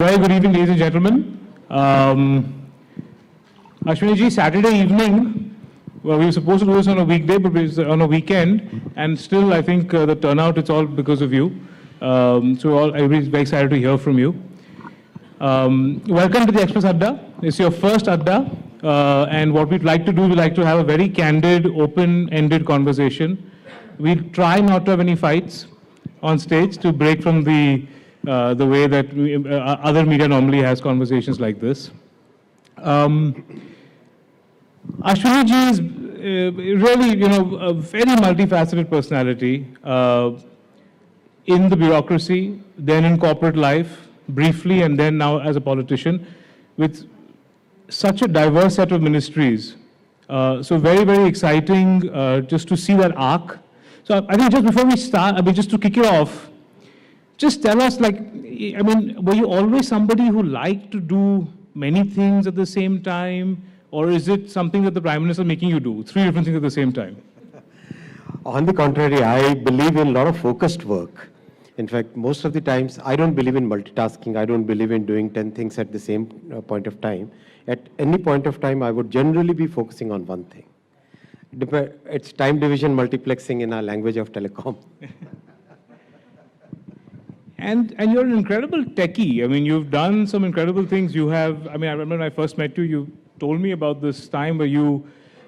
Very good evening, ladies and gentlemen. Ashwini ji, Saturday evening, well, we were supposed to do this on a weekday, but it's on a weekend, and still, I think the turnout, it's all because of you. Everybody's very excited to hear from you. Welcome to the Express Adda. It's your first Adda, and what we'd like to do, we'd like to have a very candid, open-ended conversation. We'll try not to have any fights on stage to break from the way that other media normally has conversations like this. Ashwini ji is really, a very multifaceted personality in the bureaucracy, then in corporate life, briefly, and then now as a politician, with such a diverse set of ministries. So very, very exciting just to see that arc. So I think just before we start, just to kick it off, just tell us, were you always somebody who liked to do many things at the same time? Or is it something that the Prime Minister is making you do, 3 different things at the same time? On the contrary, I believe in a lot of focused work. In fact, most of the times, I don't believe in multitasking. I don't believe in doing 10 things at the same point of time. At any point of time, I would generally be focusing on one thing. It's time division multiplexing in our language of telecom. And you're an incredible techie. You've done some incredible things. You have, I remember when I first met you, you told me about this time where you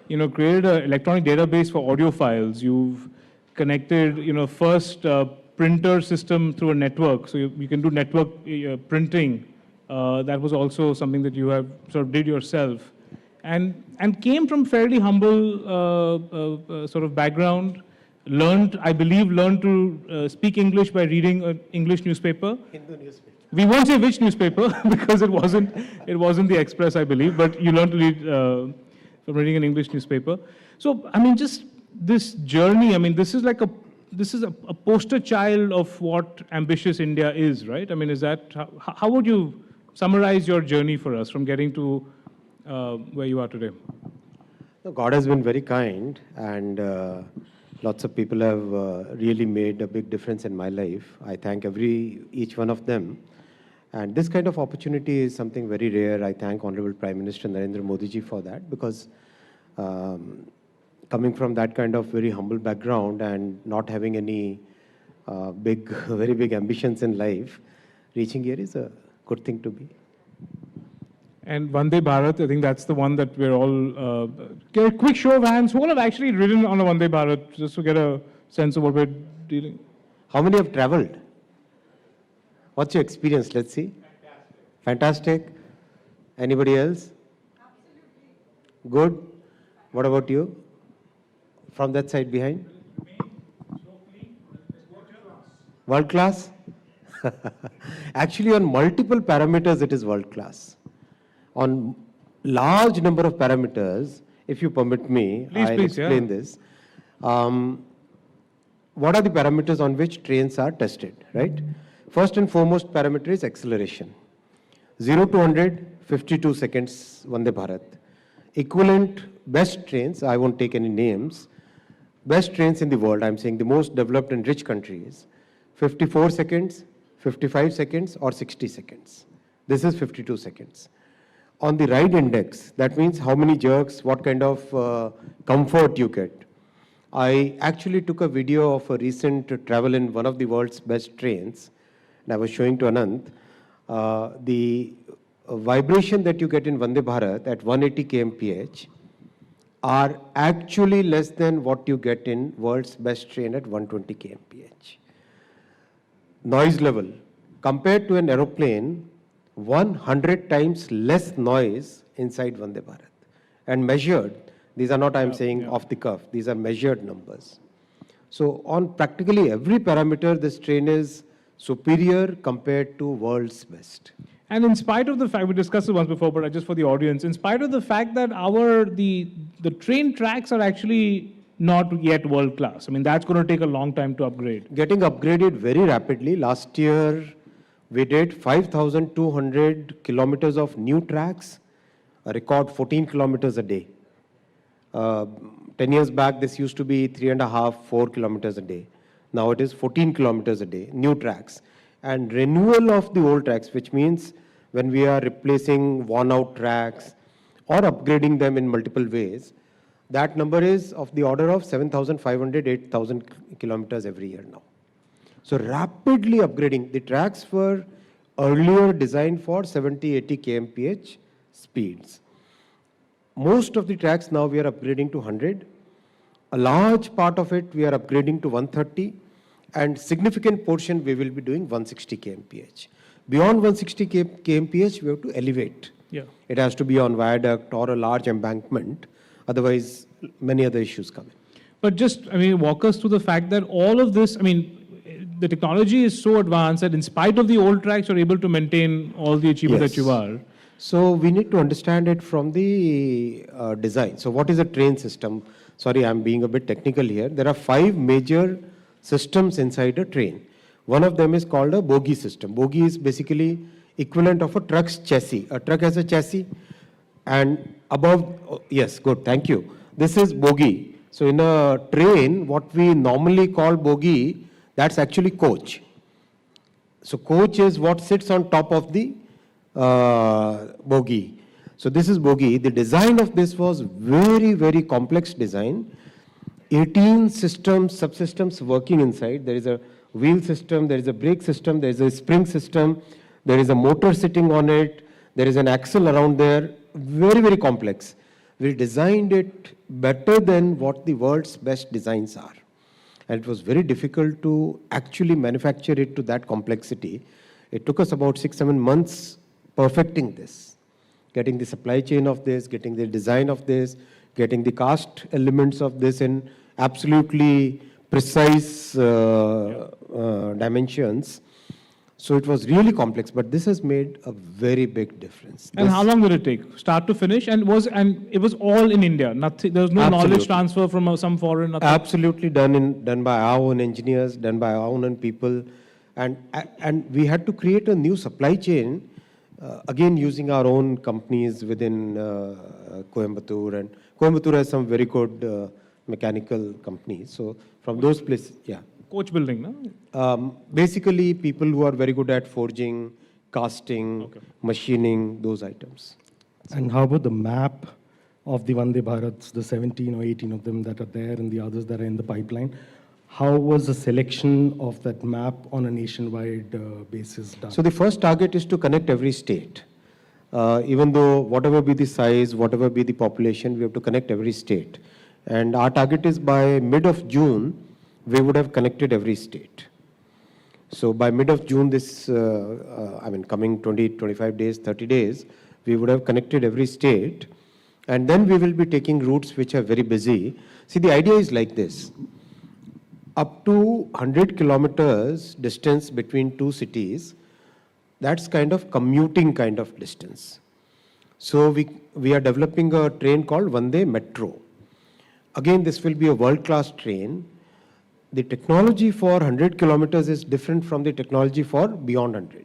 created an electronic database for audio files. You've connected, first printer system through a network. So you can do network printing. That was also something that you have sort of did yourself. And came from fairly humble sort of background. I believe, learned to speak English by reading an English newspaper. Hindu newspaper. We won't say which newspaper because it wasn't the Express, I believe, but you learned to read from reading an English newspaper. So, just this journey, this is like a poster child of what ambitious India is, right? Is that, how would you summarize your journey for us from getting to where you are today? God has been very kind, and lots of people have really made a big difference in my life. I thank each one of them. And this kind of opportunity is something very rare. I thank Honorable Prime Minister Narendra Modi ji for that, because coming from that kind of very humble background and not having any very big ambitions in life, reaching here is a good thing to be. And Vande Bharat, I think that's the one that we're all, get a quick show of hands. Who all have actually ridden on a Vande Bharat, just to get a sense of what we're dealing? How many have traveled? What's your experience? Let's see. Fantastic. Anybody else? Absolutely. Good. What about you? From that side behind? World class? Actually, on multiple parameters, it is world class. On large number of parameters, if you permit me, I'll explain this. What are the parameters on which trains are tested, right? First and foremost parameter is acceleration. 0 to 100, 52 seconds, Vande Bharat. Equivalent best trains, I won't take any names, best trains in the world, I'm saying the most developed and rich countries, 54 seconds, 55 seconds, or 60 seconds. This is 52 seconds. On the ride index, that means how many jerks, what kind of comfort you get. I actually took a video of a recent travel in one of the world's best trains, and I was showing to Anant. The vibration that you get in Vande Bharat at 180 kmph are actually less than what you get in world's best train at 120 kmph. Noise level, compared to an aeroplane, 100 times less noise inside Vande Bharat. And measured, these are not I'm saying off the cuff, these are measured numbers. So on practically every parameter, this train is superior compared to world's best. And in spite of the fact, we discussed it once before, but just for the audience, in spite of the fact that the train tracks are actually not yet world class. That's going to take a long time to upgrade. Getting upgraded very rapidly. Last year, we did 5,200 kilometers of new tracks, a record 14 kilometers a day. 10 years back, this used to be 3.5, 4 kilometers a day. Now it is 14 kilometers a day, new tracks. And renewal of the old tracks, which means when we are replacing worn out tracks or upgrading them in multiple ways, that number is of the order of 7,500, 8,000 kilometers every year now. So rapidly upgrading. The tracks were earlier designed for 70, 80 kmph speeds. Most of the tracks now we are upgrading to 100. A large part of it we are upgrading to 130, and significant portion we will be doing 160 kmph. Beyond 160 kmph, we have to elevate. Yeah. It has to be on viaduct or a large embankment. Otherwise, many other issues come in. But just, I mean, walk us through the fact that all of this, I mean, the technology is so advanced that in spite of the old tracks, you're able to maintain all the achievements that you are. So we need to understand it from the design. So what is a train system? Sorry, I'm being a bit technical here. There are 5 major systems inside a train. One of them is called a bogie system. Bogie is basically equivalent of a truck's chassis. A truck has a chassis, and above, yes, good, thank you. This is bogie. So in a train, what we normally call bogie, that's actually coach. So coach is what sits on top of the bogie. So this is bogie. The design of this was very, very complex design. 18 systems, subsystems working inside. There is a wheel system, there is a brake system, there is a spring system, there is a motor sitting on it, there is an axle around there. Very, very complex. We designed it better than what the world's best designs are. And it was very difficult to actually manufacture it to that complexity. It took us about 6-7 months perfecting this, getting the supply chain of this, getting the design of this, getting the cast elements of this in absolutely precise dimensions. So it was really complex, but this has made a very big difference. And how long did it take, start to finish? And it was all in India. Nothing. There was no knowledge transfer from some foreign. Nothing. Absolutely done by our own engineers, done by our own people, and we had to create a new supply chain. Again, using our own companies within Coimbatore, and Coimbatore has some very good mechanical companies. So from those places, yeah. Coach building, no? Basically, people who are very good at forging, casting, machining, those items. And how about the map of the Vande Bharats, the 17 or 18 of them that are there and the others that are in the pipeline? How was the selection of that map on a nationwide basis done? So the first target is to connect every state. Even though whatever be the size, whatever be the population, we have to connect every state. And our target is by mid of June, we would have connected every state. So by mid of June, coming 20, 25 days, 30 days, we would have connected every state. And then we will be taking routes which are very busy. See, the idea is like this. Up to 100 kilometers distance between two cities, that's kind of commuting kind of distance. So we are developing a train called Vande Metro. Again, this will be a world-class train. The technology for 100 kilometers is different from the technology for beyond 100.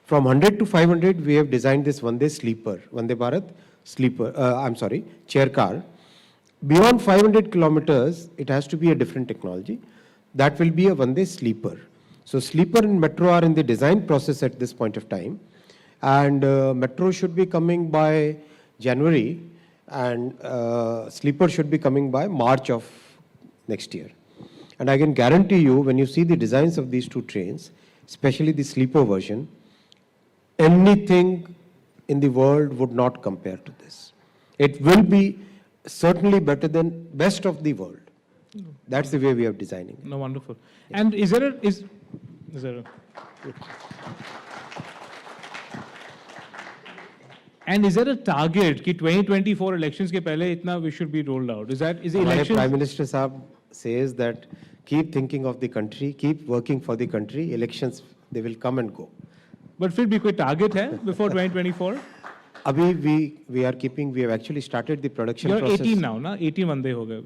From 100 to 500, we have designed this Vande Sleeper, Vande Bharat Sleeper, chair car. Beyond 500 kilometers, it has to be a different technology. That will be a Vande Sleeper. So Sleeper and Metro are in the design process at this point of time. And Metro should be coming by January, and Sleeper should be coming by March of next year. And I can guarantee you, when you see the designs of these two trains, especially the sleeper version, anything in the world would not compare to this. It will be certainly better than best of the world. That's the way we are designing it. No, wonderful. Yeah. And is there a and is there a target कि 2024 elections के पहले इतना we should be rolled out? Is the election? Prime Minister Saab says that keep thinking of the country, keep working for the country. Elections, they will come and go. But फिर भी कोई target है before 2024? अभी we have actually started the production process. You're process. 18 now, ना? 18 वंदे हो गए.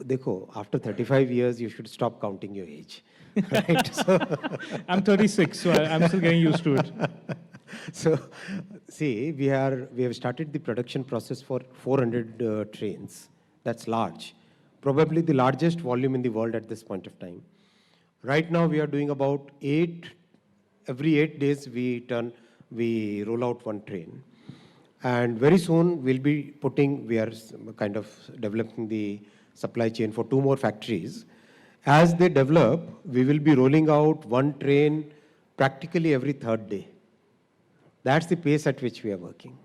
देखो, after 35 years, you should stop counting your age. Right? So I'm 36, so I'm still getting used to it. So, see, we have started the production process for 400 trains. That's large. Probably the largest volume in the world at this point of time. Right now, we are doing about 8 every 8 days we roll out one train. And very soon we are kind of developing the supply chain for 2 more factories. As they develop, we will be rolling out one train practically every 3rd day. That's the pace at which we are working.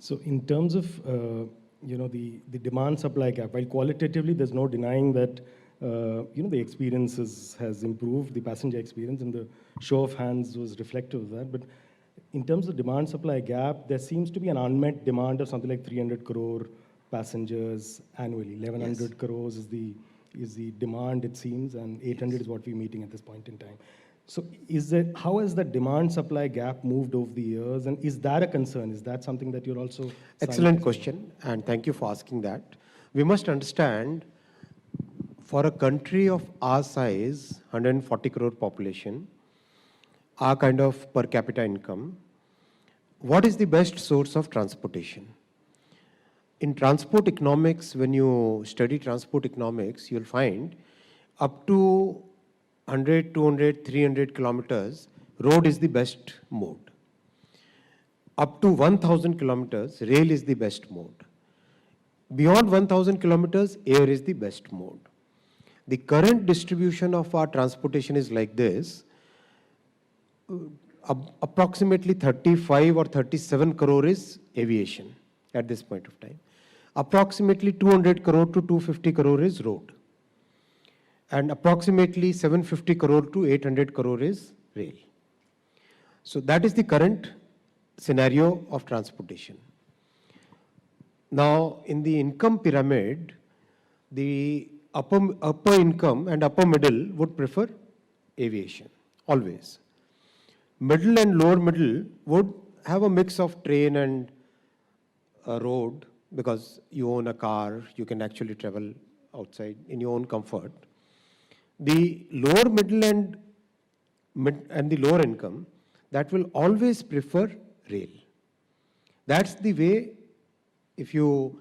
So in terms of the demand supply gap, while qualitatively there's no denying that the experience has improved, the passenger experience, and the show of hands was reflective of that. But in terms of demand supply gap, there seems to be an unmet demand of something like 300 crore passengers annually. 1100 crores is the demand, it seems, and 800 is what we're meeting at this point in time. So how has the demand supply gap moved over the years, and is that a concern? Is that something that you're also... Excellent question, and thank you for asking that. We must understand, for a country of our size, 140 crore population, our kind of per capita income, what is the best source of transportation? In transport economics, when you study transport economics, you'll find up to 100, 200, 300 kilometers, road is the best mode. Up to 1,000 kilometers, rail is the best mode. Beyond 1,000 kilometers, air is the best mode. The current distribution of our transportation is like this. Approximately 35 or 37 crore is aviation at this point of time. Approximately 200 crore to 250 crore is road. And approximately 750 crore to 800 crore is rail. So that is the current scenario of transportation. Now, in the income pyramid, the upper income and upper middle would prefer aviation, always. Middle and lower middle would have a mix of train and road, because you own a car, you can actually travel outside in your own comfort. The lower middle and the lower income, that will always prefer rail. That's the way, if you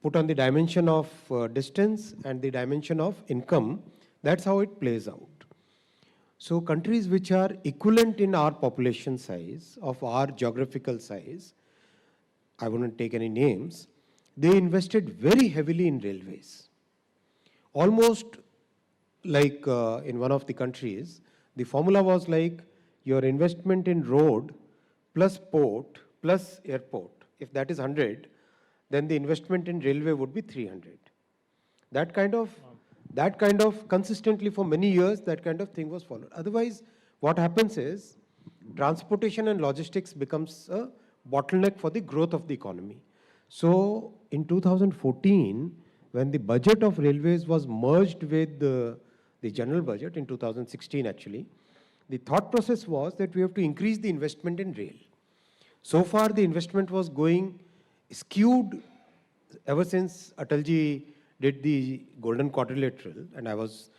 put on the dimension of distance and the dimension of income, that's how it plays out. So countries which are equivalent in our population size, of our geographical size, I wouldn't take any names, they invested very heavily in railways. Almost like in one of the countries, the formula was like your investment in road plus port plus airport. If that is 100, then the investment in railway would be 300. That kind of consistently for many years, that kind of thing was followed. Otherwise, what happens is transportation and logistics becomes a bottleneck for the growth of the economy. So in 2014, when the budget of railways was merged with the general budget in 2016 actually, the thought process was that we have to increase the investment in rail. So far the investment was going skewed ever since Atalji did the Golden Quadrilateral, and I was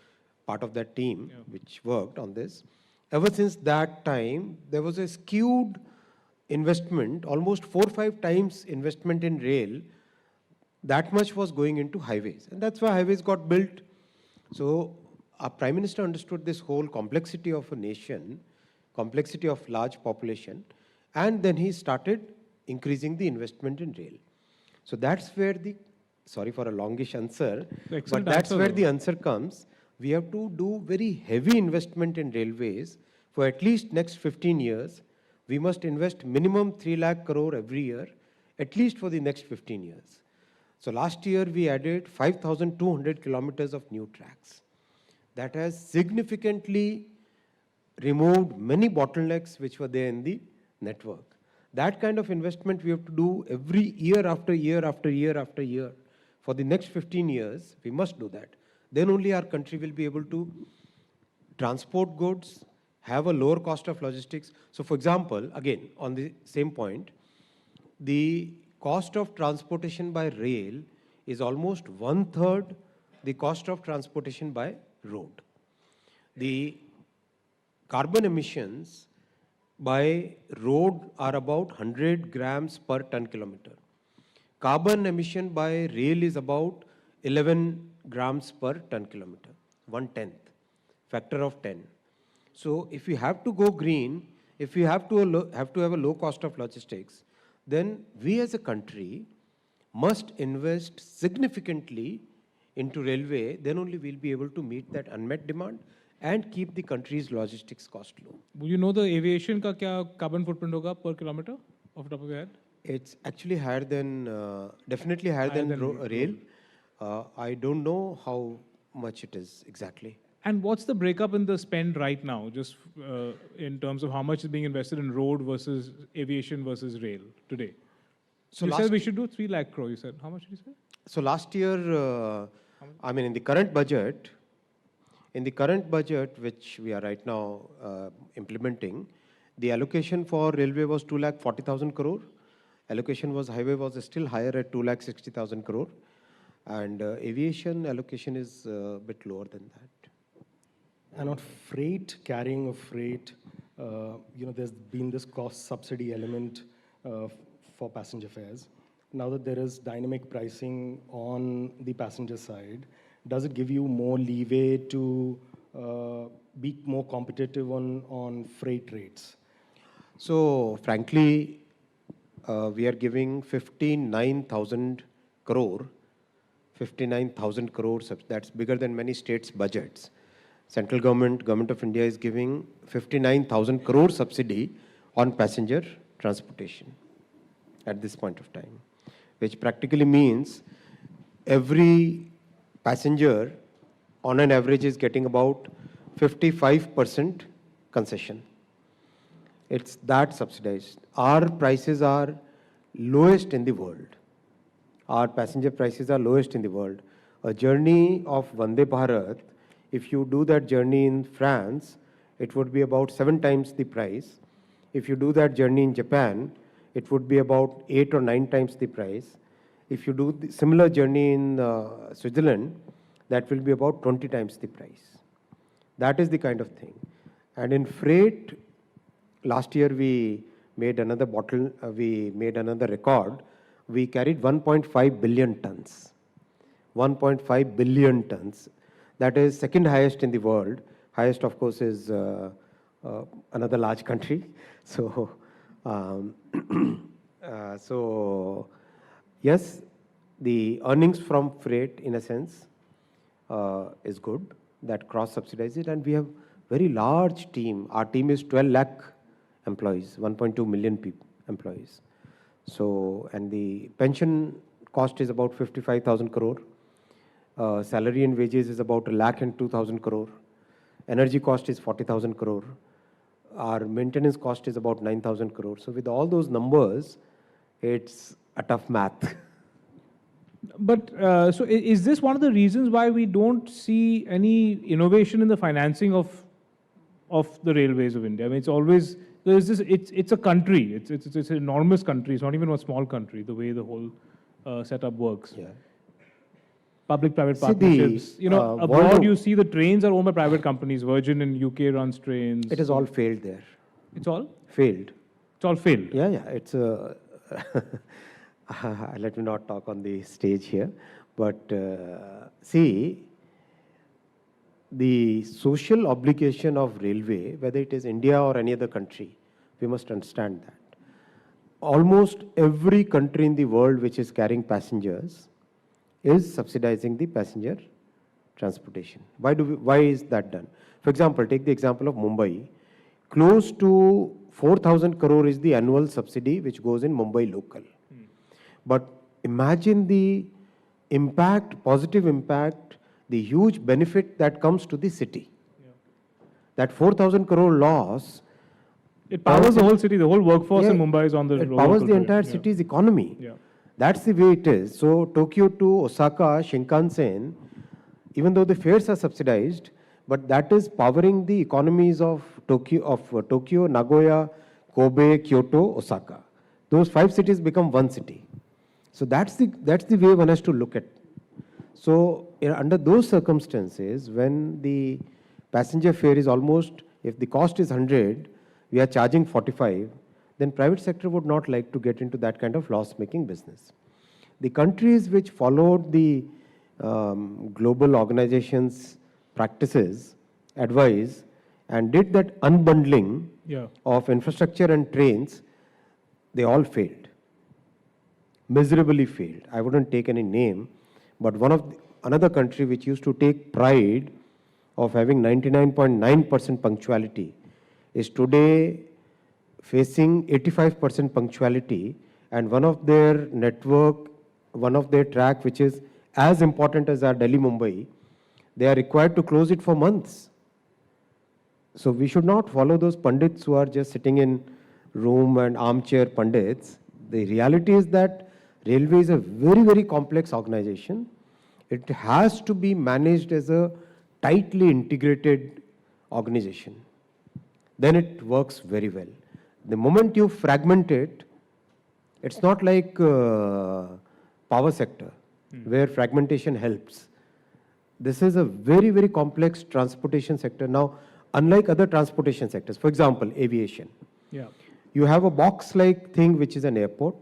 part of that team which worked on this. Ever since that time, there was a skewed investment, almost 4 or 5 times investment in rail. That much was going into highways, and that's why highways got built. So our Prime Minister understood this whole complexity of a nation, complexity of large population, and then he started increasing the investment in rail. So that's where sorry for a longish answer, but that's where the answer comes. We have to do very heavy investment in railways for at least next 15 years. We must invest minimum 3 lakh crore every year, at least for the next 15 years. So last year we added 5,200 kilometers of new tracks. That has significantly removed many bottlenecks which were there in the network. That kind of investment we have to do every year after year after year after year. For the next 15 years, we must do that. Then only our country will be able to transport goods, have a lower cost of logistics. So for example, again, on the same point, the cost of transportation by rail is almost 1/3 the cost of transportation by road. The carbon emissions by road are about 100 grams per ton kilometer. Carbon emission by rail is about 11 grams per ton kilometer, 1/10, factor of 10. So if you have to go green, if you have to have a low cost of logistics, then we as a country must invest significantly into railway, then only we'll be able to meet that unmet demand and keep the country's logistics cost low. Would you know the aviation का क्या carbon footprint होगा per kilometer off the top of your head? It's actually higher than, definitely higher than rail. I don't know how much it is exactly. And what's the breakup in the spend right now, just in terms of how much is being invested in road versus aviation versus rail today? So You last said we should do 3 lakh crore, you said. How much did you say? So last year, I mean, in the current budget, which we are right now implementing, the allocation for railway was 2,40,000 crore. Allocation was highway was still higher at 2,60,000 crore, and aviation allocation is a bit lower than that. And on freight, carrying of freight, there's been this cost subsidy element for passenger fares. Now that there is dynamic pricing on the passenger side, does it give you more leeway to be more competitive on freight rates? So frankly, we are giving 59,000 crore, 59,000 crores. That's bigger than many states' budgets. Central government of India is giving 59,000 crore subsidy on passenger transportation at this point of time, which practically means every passenger on an average is getting about 55% concession. It's that subsidized. Our prices are lowest in the world. Our passenger prices are lowest in the world. A journey of Vande Bharat, if you do that journey in France, it would be about 7 times the price. If you do that journey in Japan, it would be about 8 or 9 times the price. If you do the similar journey in Switzerland, that will be about 20 times the price. That is the kind of thing. And in freight, last year we made another record. We carried 1.5 billion tons. 1.5 billion tons. That is second highest in the world. Highest, of course, is another large country. So, yes, the earnings from freight, in a sense, is good. That cross-subsidize it, and we have very large team. Our team is 12 lakh employees, 1.2 million employees. So, and the pension cost is about 55,000 crore. Salary and wages is about 1,02,000 crore. Energy cost is 40,000 crore. Our maintenance cost is about 9,000 crore. So with all those numbers, it's a tough math. But so is this one of the reasons why we don't see any innovation in the financing of the railways of India? I mean, it's always there's this. It's a country. It's an enormous country. It's not even a small country. The way the whole setup works. Yeah. Public-private See, partnerships. Abroad world- you see the trains are owned by private companies. Virgin in UK runs trains. It has all failed there. It's all? Failed. It's all failed. Yeah, yeah. It's a. Let me not talk on the stage here, but see, the social obligation of railway, whether it is India or any other country, we must understand that. Almost every country in the world which is carrying passengers is subsidizing the passenger transportation. Why is that done? For example, take the example of Mumbai. Close to 4,000 crore is the annual subsidy which goes in Mumbai local. But imagine the impact, positive impact, the huge benefit that comes to the city. Yeah. That 4,000 crore loss. It powers the whole city. The whole workforce in Mumbai is on the It local powers the train. entire Yeah. city's economy. Yeah. That's the way it is. So Tokyo to Osaka, Shinkansen, even though the fares are subsidized, but that is powering the economies of Tokyo, Nagoya, Kobe, Kyoto, Osaka. Those 5 cities become one city. So that's the way one has to look at. So under those circumstances, when the passenger fare is almost, if the cost is 100, we are charging 45, then private sector would not like to get into that kind of loss-making business. The countries which followed the global organizations' practices, advice, and did that unbundling Yeah. of infrastructure and trains, they all failed. Miserably failed. I wouldn't take any name, but another country which used to take pride of having 99.9% punctuality is today facing 85% punctuality, and one of their network, one of their track which is as important as our Delhi-Mumbai, they are required to close it for months. So we should not follow those pundits who are just sitting in room and armchair pundits. The reality is that railway is a very, very complex organization. It has to be managed as a tightly integrated organization. Then it works very well. The moment you fragment it, it's not like power sector where fragmentation helps. This is a very, very complex transportation sector. Now, unlike other transportation sectors, for example, aviation, Yeah. you have a box-like thing which is an airport.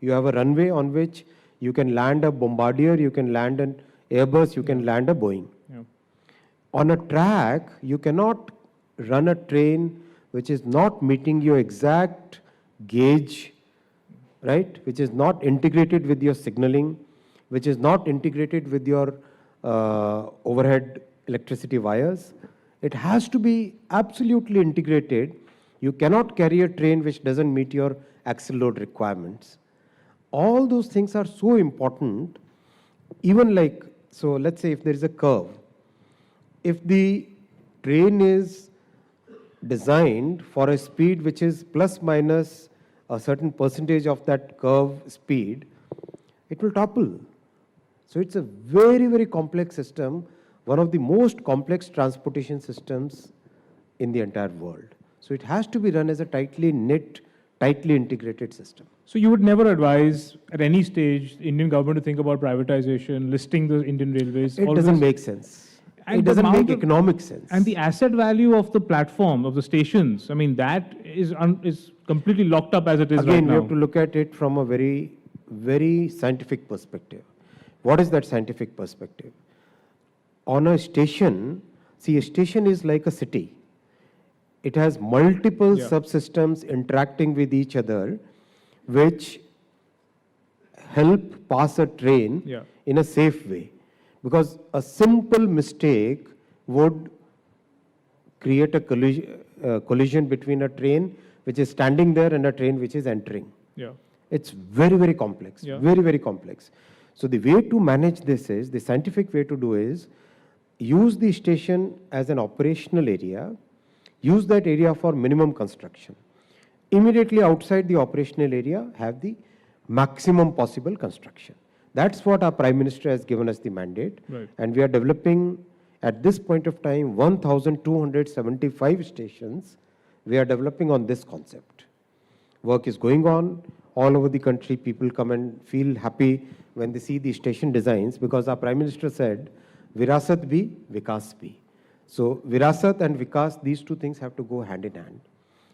You have a runway on which you can land a Bombardier, you can land an Airbus, you can land a Boeing. Yeah. On a track, you cannot run a train which is not meeting your exact gauge, right? Which is not integrated with your signaling, which is not integrated with your overhead electricity wires. It has to be absolutely integrated. You cannot carry a train which doesn't meet your axle load requirements. All those things are so important. Even like, so let's say if there is a curve, if the train is designed for a speed which is plus minus a certain percentage of that curve speed, it will topple. So it's a very, very complex system, one of the most complex transportation systems in the entire world. So it has to be run as a tightly knit, tightly integrated system. So you would never advise at any stage the Indian government to think about privatization, listing the Indian railways? It doesn't make sense. And It the doesn't amount make of- economic sense. And the asset value of the platform, of the stations, I mean, that is completely locked up as it is Again, right we now. have to look at it from a very, very scientific perspective. What is that scientific perspective? On a station, see, a station is like a city. It has multiple subsystems interacting with each other, which help pass a train in a safe way. Because a simple mistake would create a collision between a train which is standing there and a train which is entering. Yeah. It's very, very complex, Yeah. very, very complex. So the way to manage this is, the scientific way to do is, use the station as an operational area, use that area for minimum construction. Immediately outside the operational area, have the maximum possible construction. That's what our Prime Minister has given us the mandate. Right. And we are developing, at this point of time, 1,275 stations. We are developing on this concept. Work is going on all over the country. People come and feel happy when they see the station designs, because our Prime Minister said, Virasat bhi, Vikas bhi. So Virasat and Vikas, these two things have to go hand in hand.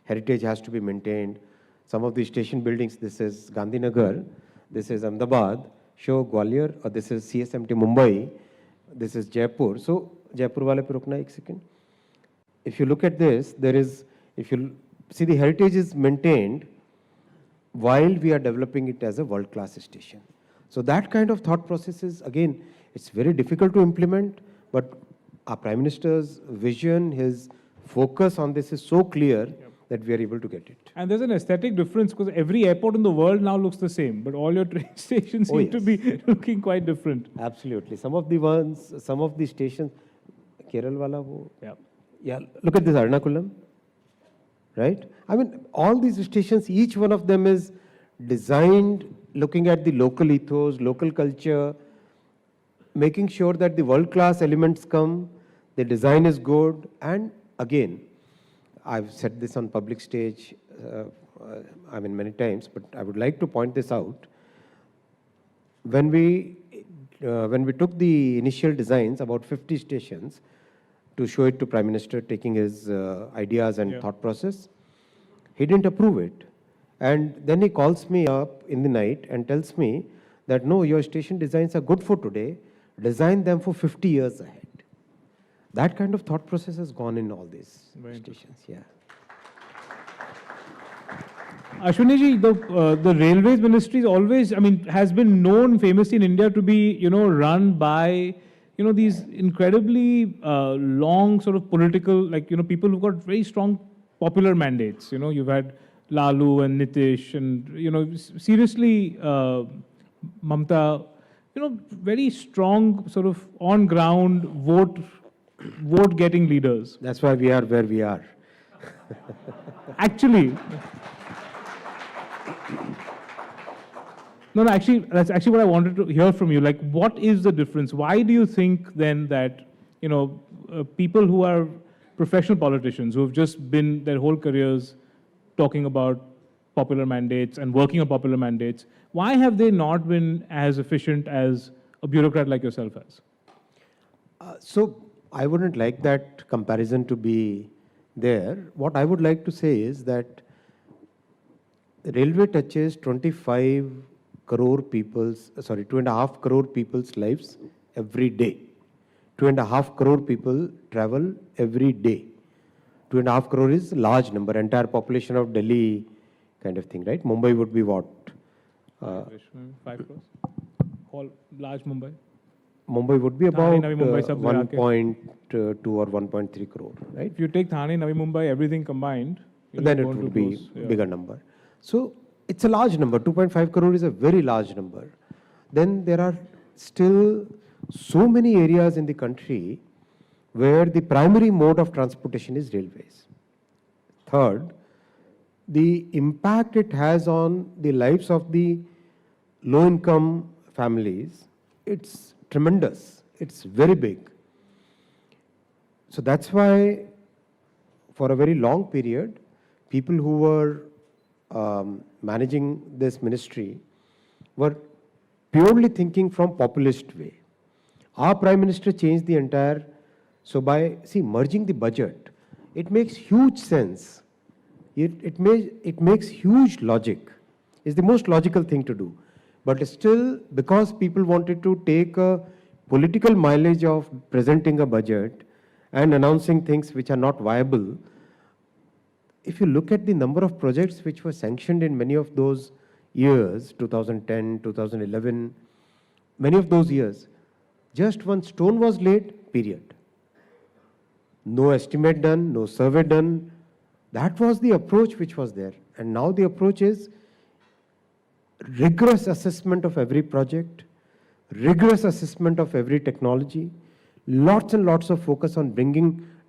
Heritage has to be maintained. Some of the station buildings, this is Gandhinagar, this is Ahmedabad, show Gwalior, or this is CSMT Mumbai, this is Jaipur. So Jaipur wale pe rukna ek second. If you look at this, there is, if you see, the heritage is maintained while we are developing it as a world-class station. So that kind of thought process is, again, it's very difficult to implement, but our Prime Minister's vision, his focus on this is so clear that we are able to get it. And there's an aesthetic difference because every airport in the world now looks the same, but all your train stations seem to be looking quite different. Absolutely. Some of the ones, some of the stations, Kerala wala wo. Yeah. Yeah, look at this Ernakulam, right? I mean, all these stations, each one of them is designed looking at the local ethos, local culture, making sure that the world-class elements come, the design is good, and again, I've said this on public stage, I mean many times, but I would like to point this out. When we took the initial designs, about 50 stations, to show it to Prime Minister, taking his ideas and thought process, he didn't approve it. And then he calls me up in the night and tells me that, no, your station designs are good for today, design them for 50 years ahead. That kind of thought process has gone in all these Very stations. Yeah. Ashwini ji, the railways ministry is always, I mean, has been known famously in India to be, run by, these incredibly long sort of political, like, people who've got very strong popular mandates. You've had Lalu and Nitish and, seriously, Mamta, very strong sort of on ground vote getting leaders. That's why we are where we are. Actually, no, actually, that's actually what I wanted to hear from you. Like, what is the difference? Why do you think then that, people who are professional politicians who have just been their whole careers talking about popular mandates and working on popular mandates, why have they not been as efficient as a bureaucrat like yourself has? So I wouldn't like that comparison to be there. What I would like to say is that the railway touches 25 crore people's, 2.5 crore people's lives every day. 2.5 crore people travel every day. 2.5 crore is a large number, entire population of Delhi kind of thing, right? Mumbai would be what? 5 crores? Whole large Mumbai? Mumbai would be about Navi Mumbai, sab mila ke. 1.2 or 1.3 crore, right? If you take Thane, Navi Mumbai, everything combined, Then it would be bigger number. So it's a large number. 2.5 crore is a very large number. Then there are still so many areas in the country where the primary mode of transportation is railways. Third, the impact it has on the lives of the low-income families, it's tremendous. It's very big. So that's why, for a very long period, people who were managing this ministry were purely thinking from populist way. Our Prime Minister changed the entire, so by, merging the budget, it makes huge sense. It makes huge logic. It's the most logical thing to do. But still, because people wanted to take a political mileage of presenting a budget and announcing things which are not viable, if you look at the number of projects which were sanctioned in many of those years, 2010, 2011, many of those years, just one stone was laid, period. No estimate done, no survey done. That was the approach which was there. And now the approach is rigorous assessment of every project, rigorous assessment of every technology, lots and lots of focus on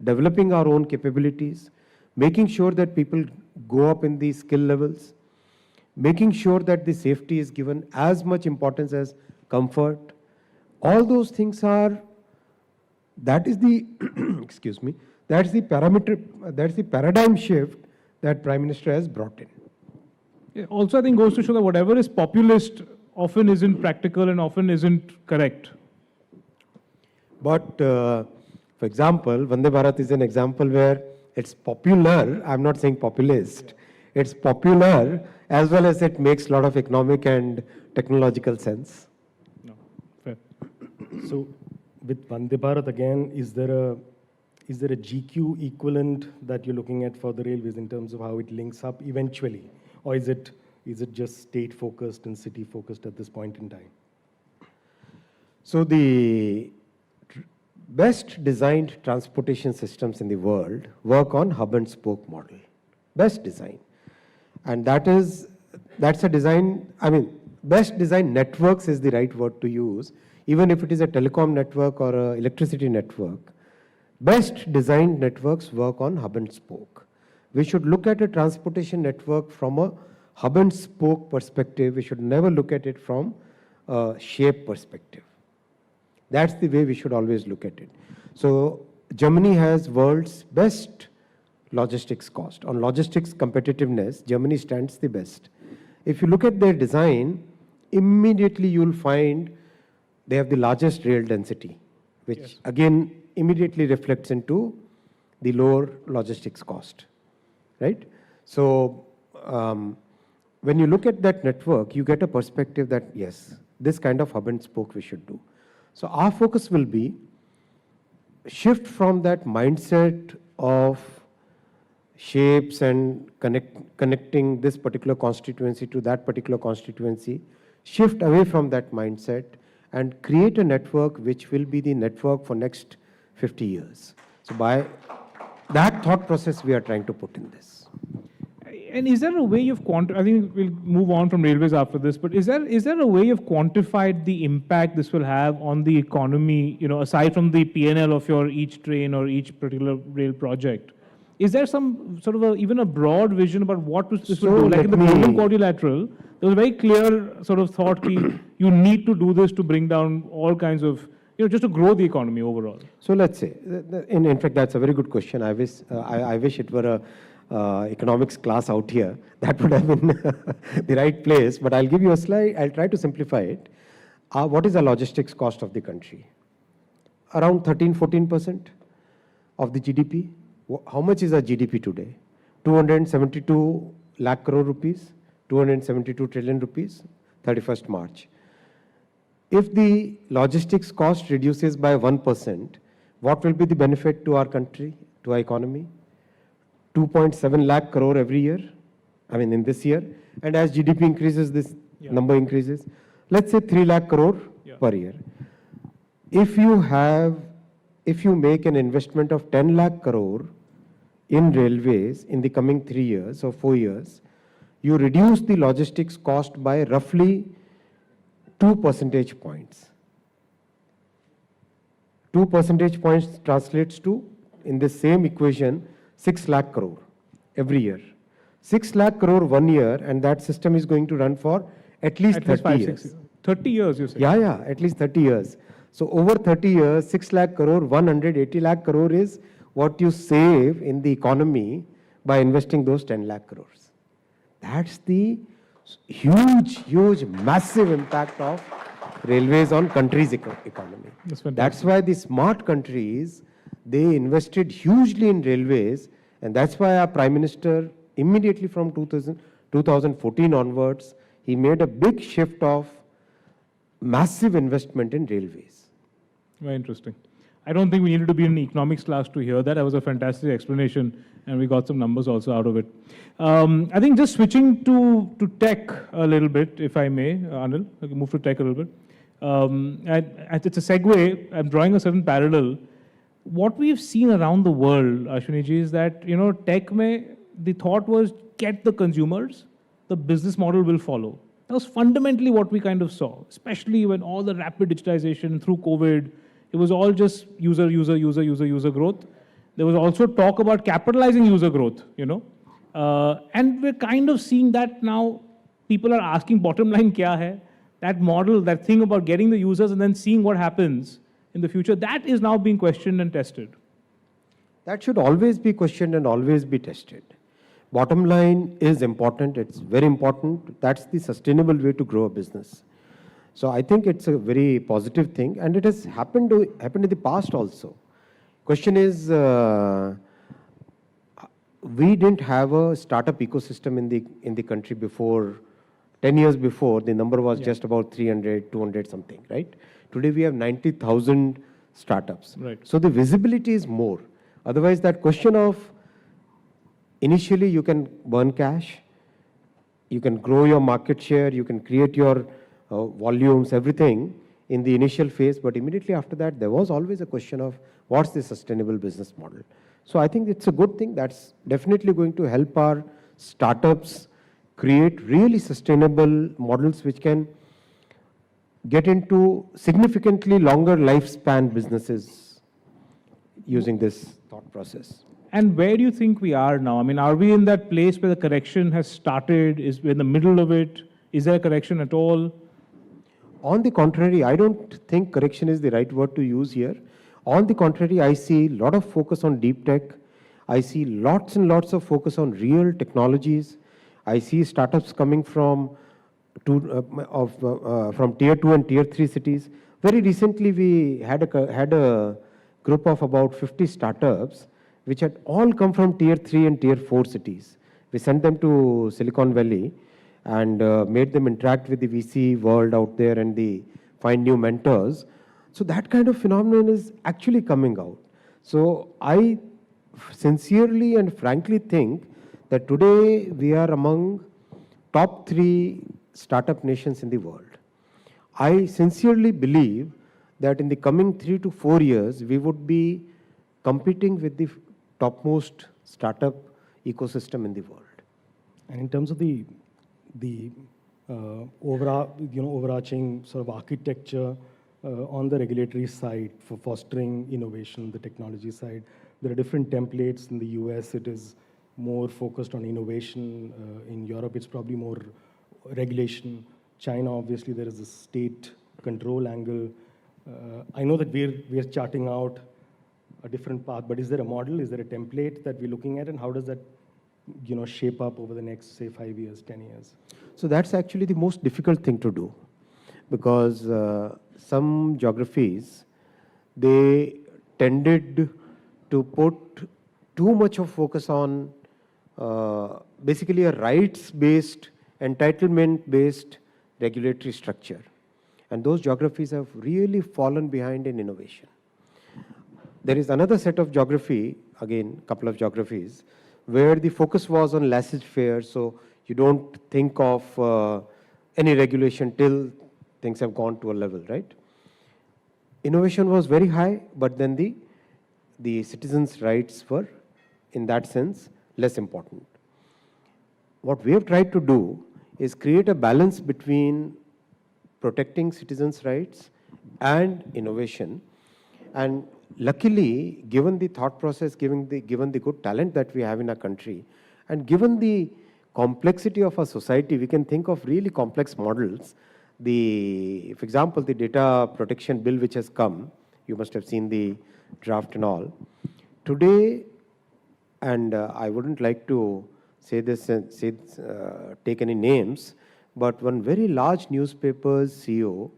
developing our own capabilities, making sure that people go up in the skill levels, making sure that the safety is given as much importance as comfort. All those things are, that is the, excuse me, that's the paradigm shift that Prime Minister has brought in. Yeah, also, I think goes to show that whatever is populist often isn't practical and often isn't correct. But, for example, Vande Bharat is an example where it's popular, I'm not saying populist, it's popular as well as it makes a lot of economic and technological sense. No, fair. So with Vande Bharat again, is there a GQ equivalent that you're looking at for the railways in terms of how it links up eventually? Or is it just state focused and city focused at this point in time? So the best designed transportation systems in the world work on hub and spoke model. Best design. And that's a design, best design networks is the right word to use, even if it is a telecom network or an electricity network. Best designed networks work on hub and spoke. We should look at a transportation network from a hub and spoke perspective. We should never look at it from a shape perspective. That's the way we should always look at it. So Germany has world's best logistics cost. On logistics competitiveness, Germany stands the best. If you look at their design, immediately you'll find they have the largest rail density, which again immediately reflects into the lower logistics cost, right? So when you look at that network, you get a perspective that yes, this kind of hub and spoke we should do. So our focus will be shift from that mindset of shapes and connecting this particular constituency to that particular constituency, shift away from that mindset and create a network which will be the network for next 50 years. So by that thought process we are trying to put in this. And is there a way you've I think we'll move on from railways after this, but is there a way you've quantified the impact this will have on the economy, aside from the P&L of your each train or each particular rail project? Is there some sort of even a broad vision about what this will do? Like in the Golden Quadrilateral, there was a very clear sort of thought that you need to do this to bring down all kinds of, just to grow the economy overall. So let's say, in fact, that's a very good question. I wish it were a economics class out here. That would have been the right place. But I'll give you a slide. I'll try to simplify it. What is the logistics cost of the country? Around 13-14% of the GDP. How much is our GDP today? 272 lakh crore rupees, 272 trillion rupees, 31st March. If the logistics cost reduces by 1%, what will be the benefit to our country, to our economy? 2.7 lakh crore every year, in this year. And as GDP increases, this number increases. Let's say 3 lakh crore per year. If you make an investment of 10 lakh crore in railways in the coming 3 years or 4 years, you reduce the logistics cost by roughly 2 percentage points. 2 percentage points translates to, in the same equation, 6 lakh crore every year. 6 lakh crore 1 year, and that system is going to run for at least 30 years. 30 years, you say? Yeah, at least 30 years. So over 30 years, 6 lakh crore, 180 lakh crore is what you save in the economy by investing those 10 lakh crores. That's the huge, massive impact of railways on country's economy. That's why the smart countries, they invested hugely in railways, and that's why our Prime Minister, immediately from 2014 onwards, he made a big shift of massive investment in railways. Very interesting. I don't think we needed to be in an economics class to hear that. That was a fantastic explanation, and we got some numbers also out of it. I think just switching to tech a little bit, if I may, Anil, I can move to tech a little bit. It's a segue. I'm drawing a certain parallel. What we've seen around the world, Ashwini-ji, is that, tech the thought was get the consumers, the business model will follow. That was fundamentally what we kind of saw, especially when all the rapid digitization through COVID, it was all just user growth. There was also talk about capitalizing user growth, and we're kind of seeing that now. People are asking bottom line kya hai? That model, that thing about getting the users and then seeing what happens in the future, that is now being questioned and tested. That should always be questioned and always be tested. Bottom line is important. It's very important. That's the sustainable way to grow a business. So I think it's a very positive thing, and it has happened in the past also. Question is, we didn't have a startup ecosystem in the country before. 10 years before, the number was just about 300, 200 something, right? Today we have 90,000 startups. Right. So the visibility is more. Otherwise, that question of initially you can burn cash, you can grow your market share, you can create your volumes, everything in the initial phase, but immediately after that, there was always a question of what's the sustainable business model. So I think it's a good thing. That's definitely going to help our startups create really sustainable models which can get into significantly longer lifespan businesses using this thought process. And where do you think we are now? Are we in that place where the correction has started? Is we in the middle of it? Is there a correction at all? On the contrary, I don't think correction is the right word to use here. On the contrary, I see a lot of focus on deep tech. I see lots and lots of focus on real technologies. I see startups coming from tier 2 and tier 3 cities. Very recently, we had a group of about 50 startups which had all come from tier 3 and tier 4 cities. We sent them to Silicon Valley and made them interact with the VC world out there and find new mentors. So that kind of phenomenon is actually coming out. So I sincerely and frankly think that today we are among top 3 startup nations in the world. I sincerely believe that in the coming 3 to 4 years, we would be competing with the topmost startup ecosystem in the world. And in terms of the overarching sort of architecture on the regulatory side for fostering innovation, the technology side, there are different templates. In the US, it is more focused on innovation. In Europe, it's probably more regulation. China, obviously, there is a state control angle. I know that we're charting out a different path, but is there a model? Is there a template that we're looking at, and how does that shape up over the next, say, 5 years, 10 years? So that's actually the most difficult thing to do, because some geographies, they tended to put too much of focus on basically a rights-based, entitlement-based regulatory structure. And those geographies have really fallen behind in innovation. There is another set of geography, again, a couple of geographies, where the focus was on laissez-faire, so you don't think of any regulation till things have gone to a level, right? Innovation was very high, but then the citizens' rights were, in that sense, less important. What we have tried to do is create a balance between protecting citizens' rights and innovation. And luckily, given the thought process, given the good talent that we have in our country, and given the complexity of our society, we can think of really complex models. For example, the data protection bill which has come, you must have seen the draft and all. Today, and I wouldn't like to say this and take any names, but one very large newspaper's CEO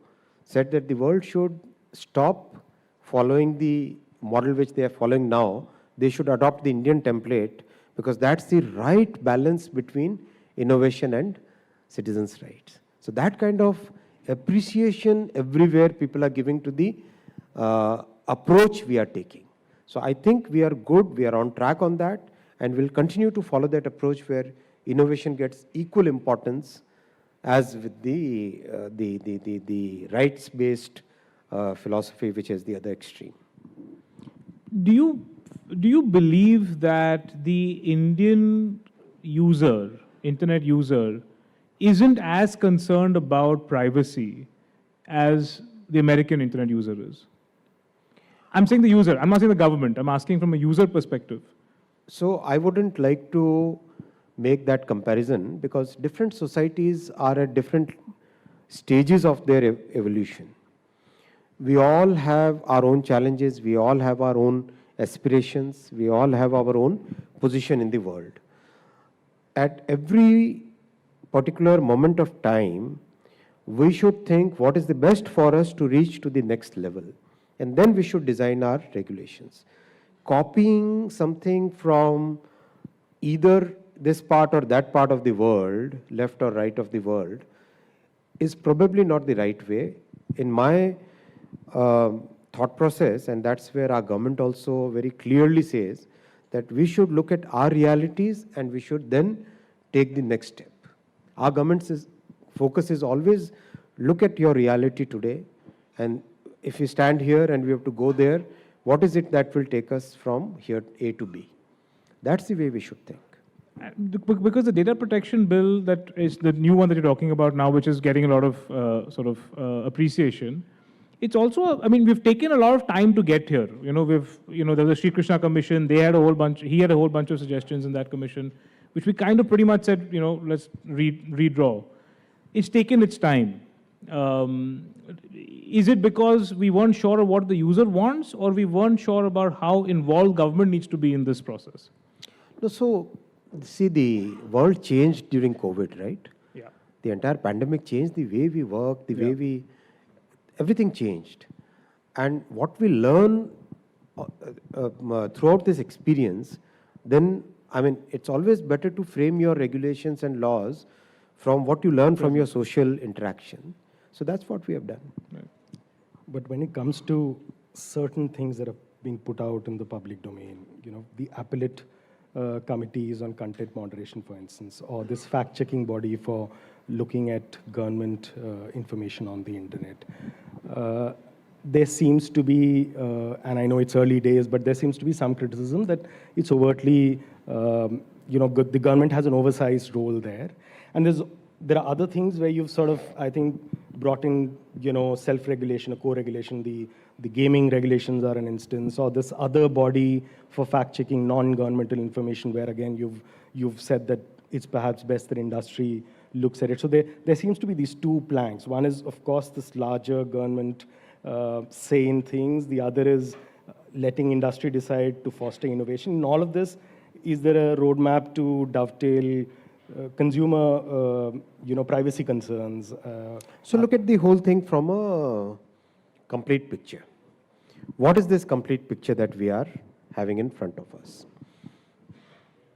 said that the world should stop following the model which they are following now. They should adopt the Indian template, because that's the right balance between innovation and citizens' rights. So that kind of appreciation everywhere people are giving to the approach we are taking. So I think we are good, we are on track on that, and we'll continue to follow that approach where innovation gets equal importance as with the rights-based philosophy, which is the other extreme. Do you believe that the Indian user, internet user, isn't as concerned about privacy as the American internet user is? I'm saying the user, I'm not saying the government, I'm asking from a user perspective. So I wouldn't like to make that comparison, because different societies are at different stages of their evolution. We all have our own challenges, we all have our own aspirations, we all have our own position in the world. At every particular moment of time, we should think what is the best for us to reach to the next level. And then we should design our regulations. Copying something from either this part or that part of the world, left or right of the world, is probably not the right way. In my thought process, and that's where our government also very clearly says that we should look at our realities and we should then take the next step. Our government's focus is always look at your reality today, and if we stand here and we have to go there, what is it that will take us from here A to B? That's the way we should think. Because the data protection bill, that is the new one that you're talking about now, which is getting a lot of appreciation. It's also, I mean, we've taken a lot of time to get here. There was a Sri Krishna commission. He had a whole bunch of suggestions in that commission, which we kind of pretty much said, let's redraw. It's taken its time. Is it because we weren't sure of what the user wants, or we weren't sure about how involved government needs to be in this process? No, so, see, the world changed during COVID, right? Yeah. The entire pandemic changed the way we work, the way everything changed. And what we learn throughout this experience, then, I mean, it's always better to frame your regulations and laws from what you learn from your social interaction. So that's what we have done. Right. But when it comes to certain things that are being put out in the public domain. You know, the appellate committees on content moderation, for instance, or this fact-checking body for looking at government information on the internet. There seems to be, and I know it's early days, but there seems to be some criticism that it's overtly, you know, the government has an oversized role there. And there are other things where you've sort of, I think, brought in, you know, self-regulation, a co-regulation. The gaming regulations are an instance, or this other body for fact-checking non-governmental information, where again you've said that it's perhaps best that industry looks at it. So there seems to be these two planks. One is, of course, this larger government say in things. The other is letting industry decide to foster innovation. In all of this, is there a roadmap to dovetail consumer, you know, privacy concerns? So look at the whole thing from a complete picture. What is this complete picture that we are having in front of us?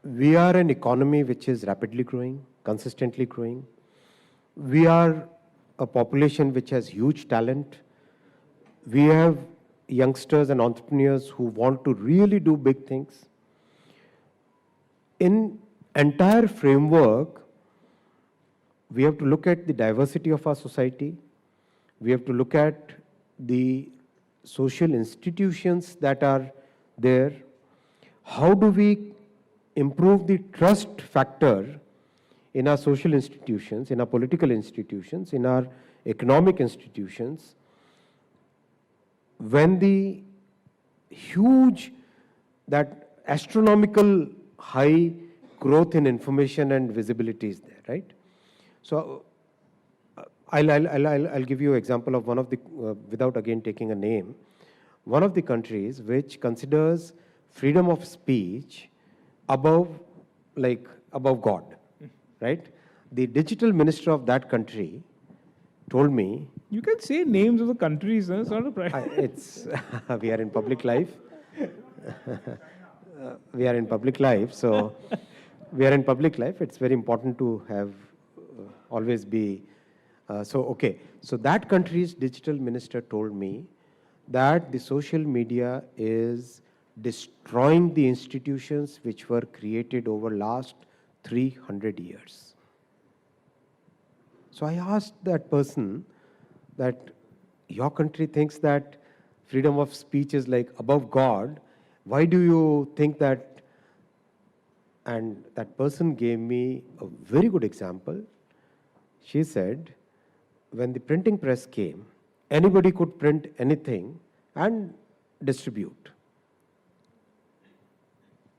We are an economy which is rapidly growing, consistently growing. We are a population which has huge talent. We have youngsters and entrepreneurs who want to really do big things. In entire framework, we have to look at the diversity of our society. We have to look at the social institutions that are there. How do we improve the trust factor in our social institutions, in our political institutions, in our economic institutions, when the huge, that astronomical high growth in information and visibility is there, right? So I'll give you an example of one of the, without again taking a name, one of the countries which considers freedom of speech above God, right? The digital minister of that country told me. You can say names of the countries, huh? It's not a private. It's we are in public life. We are in public life, so we are in public life. It's very important to have always be. So that country's digital minister told me that the social media is destroying the institutions which were created over last 300 years. So I asked that person that your country thinks that freedom of speech is like above God. Why do you think that? And that person gave me a very good example. She said, when the printing press came, anybody could print anything and distribute.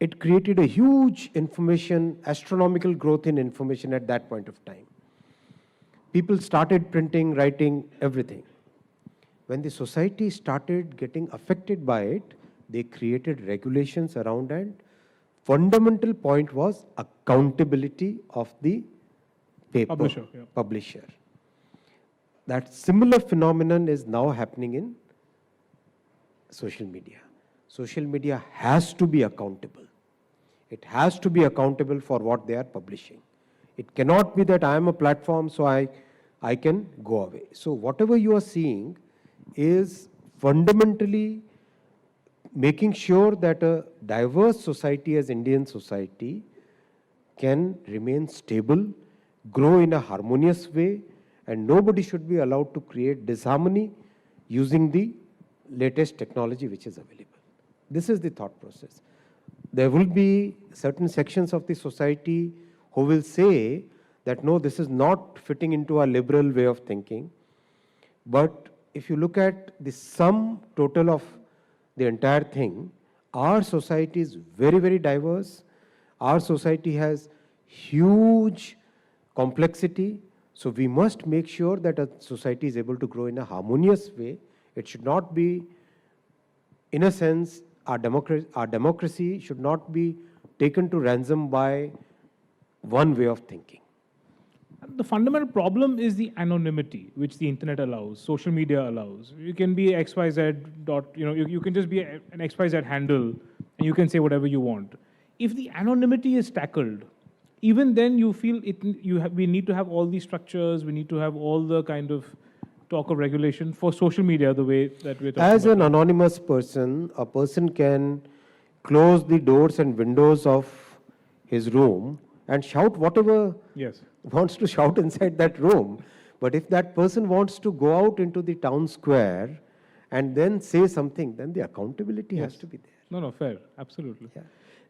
It created a huge astronomical growth in information at that point of time. People started printing, writing, everything. When the society started getting affected by it, they created regulations around it. Fundamental point was accountability of the paper publisher. That similar phenomenon is now happening in social media. Social media has to be accountable. It has to be accountable for what they are publishing. It cannot be that I am a platform, so I can go away. So whatever you are seeing is fundamentally making sure that a diverse society as Indian society can remain stable, grow in a harmonious way, and nobody should be allowed to create disharmony using the latest technology which is available. This is the thought process. There will be certain sections of the society who will say that no, this is not fitting into our liberal way of thinking. But if you look at the sum total of the entire thing, our society is very, very diverse. Our society has huge complexity. So we must make sure that a society is able to grow in a harmonious way. It should not be, in a sense, our democracy should not be taken to ransom by one way of thinking. The fundamental problem is the anonymity which the internet allows, social media allows. You can be XYZ dot, you can just be an XYZ handle and you can say whatever you want. If the anonymity is tackled, even then you feel we need to have all these structures, we need to have all the kind of talk of regulation for social media the way that we're talking As about? an anonymous person, a person can close the doors and windows of his room and shout whatever Yes. wants to shout inside that room. But if that person wants to go out into the town square and then say something, then the accountability has to be there. No, no, fair. Absolutely. Yeah.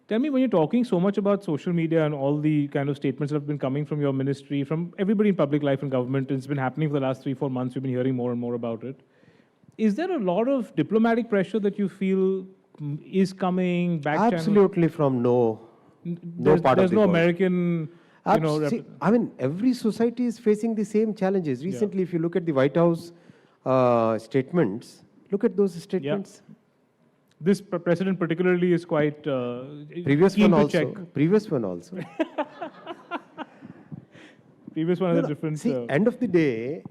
Tell me, when you're talking so much about social media and all the kind of statements that have been coming from your ministry, from everybody in public life and government, it's been happening for the last 3-4 months, we've been hearing more and more about it. Is there a lot of diplomatic pressure that you feel is coming back? Absolutely from no part There's of the no world. American, See, I mean, every society is facing the same challenges. Recently, if you look at the White House statements, look at those statements. this precedent particularly is quite Previous keen one to also. check. Previous one also. Previous one is a different. See, end of the day,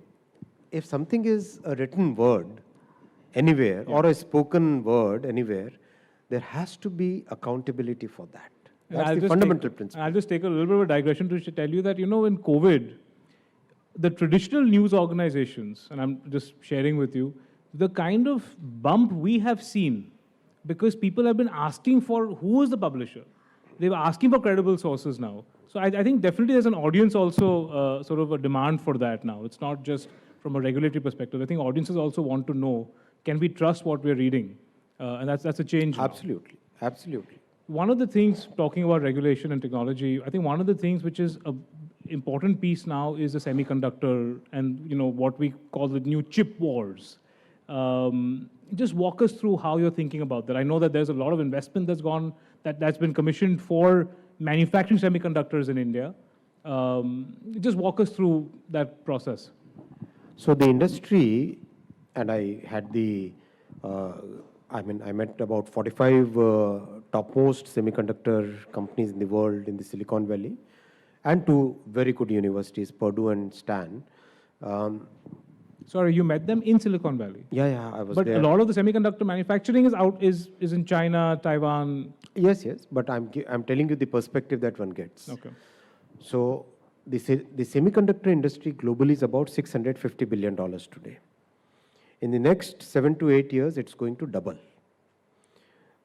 if something is a written word anywhere or a spoken word anywhere, there has to be accountability for that. And That's the fundamental principle. I'll just take a little bit of a digression to tell you that, in COVID, the traditional news organizations, and I'm just sharing with you, the kind of bump we have seen, because people have been asking for who is the publisher. They were asking for credible sources now. So I think definitely there's an audience also, sort of a demand for that now. It's not just from a regulatory perspective. I think audiences also want to know, can we trust what we're reading? And that's a change now. Absolutely. Absolutely. One of the things, talking about regulation and technology, I think one of the things which is an important piece now is the semiconductor and what we call the new chip wars. Just walk us through how you're thinking about that. I know that there's a lot of investment that's been commissioned for manufacturing semiconductors in India. Just walk us through that process. So the industry, and I had I met about 45 topmost semiconductor companies in the world in the Silicon Valley, and 2 very good universities, Purdue and Stan. Sorry, you met them in Silicon Valley? Yeah, I was but there. But a lot of the semiconductor manufacturing is in China, Taiwan. Yes, but I'm telling you the perspective that one gets. Okay. So the semiconductor industry globally is about $650 billion today. In the next 7 to 8 years, it's going to double.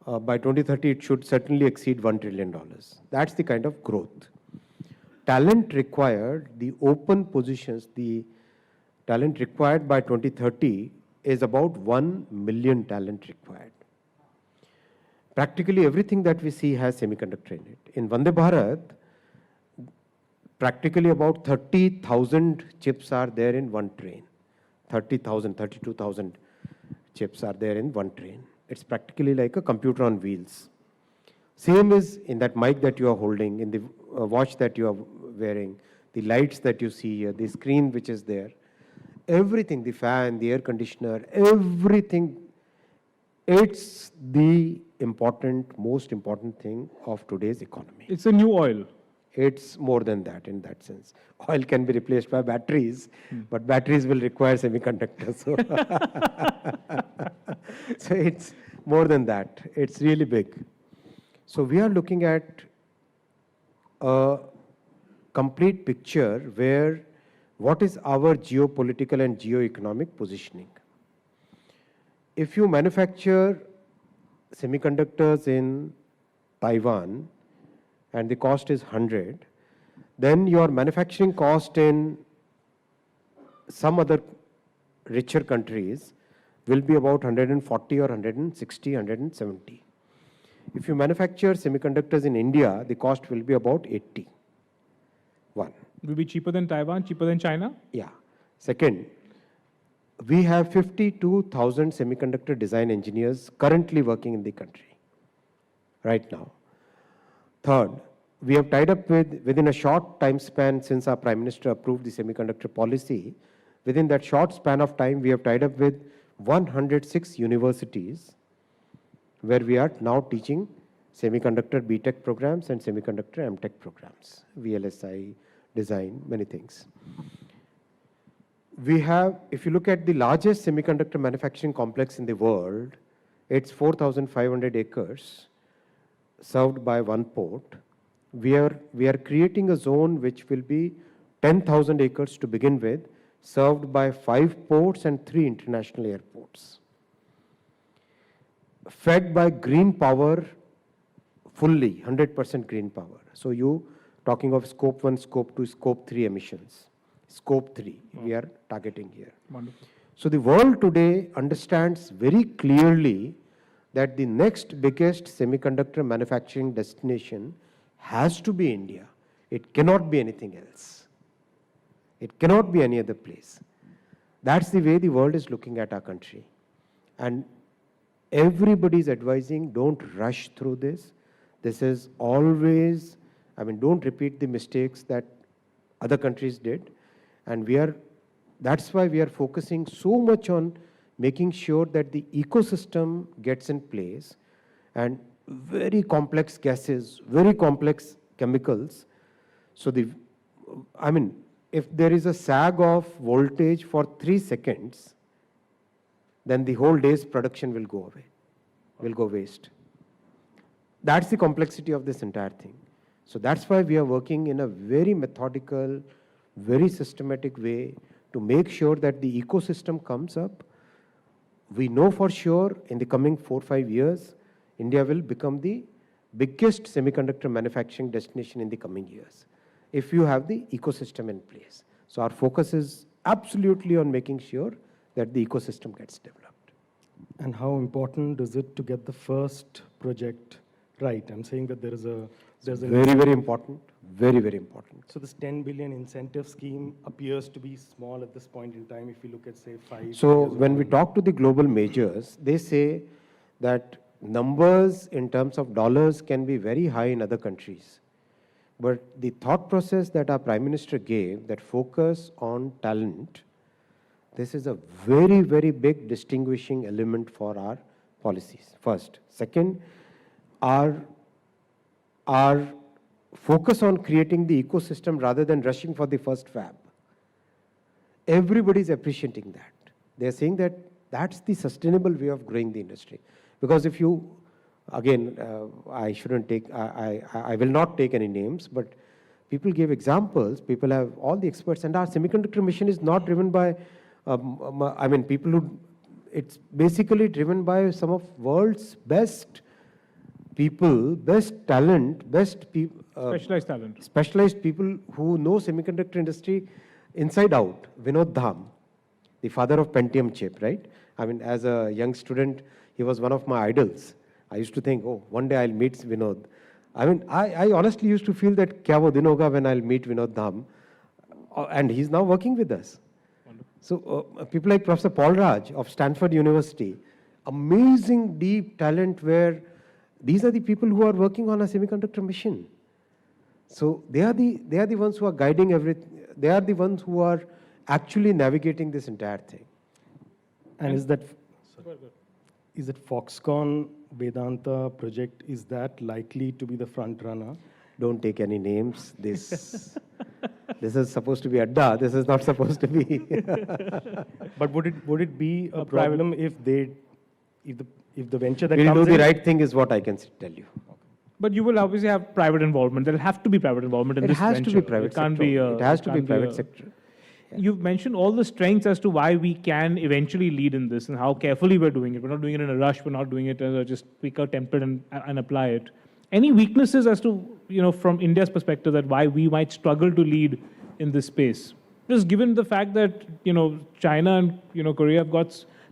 By 2030, it should certainly exceed $1 trillion. That's the kind of growth. Talent required, the open positions, the talent required by 2030 is about 1 million talent required. Practically everything that we see has semiconductor in it. In Vande Bharat, practically about 30,000 chips are there in one train. 30,000, 32,000 chips are there in one train. It's practically like a computer on wheels. Same is in that mic that you are holding, in the watch that you are wearing, the lights that you see here, the screen which is there. Everything, the fan, the air conditioner, everything, it's the most important thing of today's economy. It's a new oil. It's more than that in that sense. Oil can be replaced by batteries, but batteries will require semiconductors. So it's more than that. It's really big. So we are looking at a complete picture where what is our geopolitical and geoeconomic positioning. If you manufacture semiconductors in Taiwan, and the cost is 100, then your manufacturing cost in some other richer countries will be about 140 or 160, 170. If you manufacture semiconductors in India, the cost will be about 80. One. Will be cheaper than Taiwan, cheaper than China? Yeah. Second, we have 52,000 semiconductor design engineers currently working in the country right now. Third, we have tied up within a short time span since our Prime Minister approved the semiconductor policy, within that short span of time, we have tied up with 106 universities where we are now teaching semiconductor BTech programs and semiconductor MTech programs, VLSI, design, many things. We have, if you look at the largest semiconductor manufacturing complex in the world, it's 4,500 acres, served by one port. We are creating a zone which will be 10,000 acres to begin with, served by 5 ports and 3 international airports, fed by green power fully, 100% green power. So you talking of scope 1, scope 2, scope 3 emissions. Scope 3, we are targeting here. Wonderful. So the world today understands very clearly that the next biggest semiconductor manufacturing destination has to be India. It cannot be anything else. It cannot be any other place. That's the way the world is looking at our country. And everybody is advising, don't rush through this. This is always, don't repeat the mistakes that other countries did. And that's why we are focusing so much on making sure that the ecosystem gets in place, and very complex gases, very complex chemicals. So if there is a sag of voltage for 3 seconds, then the whole day's production will go away, will go waste. That's the complexity of this entire thing. So that's why we are working in a very methodical, very systematic way to make sure that the ecosystem comes up. We know for sure in the coming 4-5 years, India will become the biggest semiconductor manufacturing destination in the coming years, if you have the ecosystem in place. So our focus is absolutely on making sure that the ecosystem gets developed. And how important is it to get the first project right? I'm saying that there's a very, very important. Very, very important. So this 10 billion incentive scheme appears to be small at this point in time if you look at, say, 5 So years when we talk to the global majors, they say that numbers in terms of dollars can be very high in other countries. But the thought process that our Prime Minister gave, that focus on talent, this is a very, very big distinguishing element for our policies, first. Second, our focus on creating the ecosystem rather than rushing for the first fab. Everybody is appreciating that. They are saying that that's the sustainable way of growing the industry. Because if you, again, I will not take any names, but people give examples, people have all the experts, and our semiconductor mission is not driven by, people who, it's basically driven by some of world's best people, best talent, best people. Specialized talent. Specialized people who know semiconductor industry inside out. Vinod Dham, the father of Pentium chip, right? As a young student, he was one of my idols. I used to think, oh, one day I'll meet Vinod. I honestly used to feel that kya wo din hoga when I'll meet Vinod Dham. And he's now working with us. Wonderful. So people like Professor Paul Raj of Stanford University, amazing deep talent where these are the people who are working on a semiconductor mission. So they are the ones who are guiding everything. They are the ones who are actually navigating this entire thing. And is that Foxconn Vedanta project, is that likely to be the front runner? Don't take any names. This is supposed to be Adda. This is not supposed to be. But would it be a problem if the venture that we'll comes do the in, right thing is what I can tell you. But you will obviously have private involvement. There will have to be private involvement in this venture. It has to be private sector. It has to be private sector. You've mentioned all the strengths as to why we can eventually lead in this and how carefully we're doing it. We're not doing it in a rush. We're not doing it as a just pick a template and apply it. Any weaknesses as to, from India's perspective, that why we might struggle to lead in this space? Just given the fact that, China and, Korea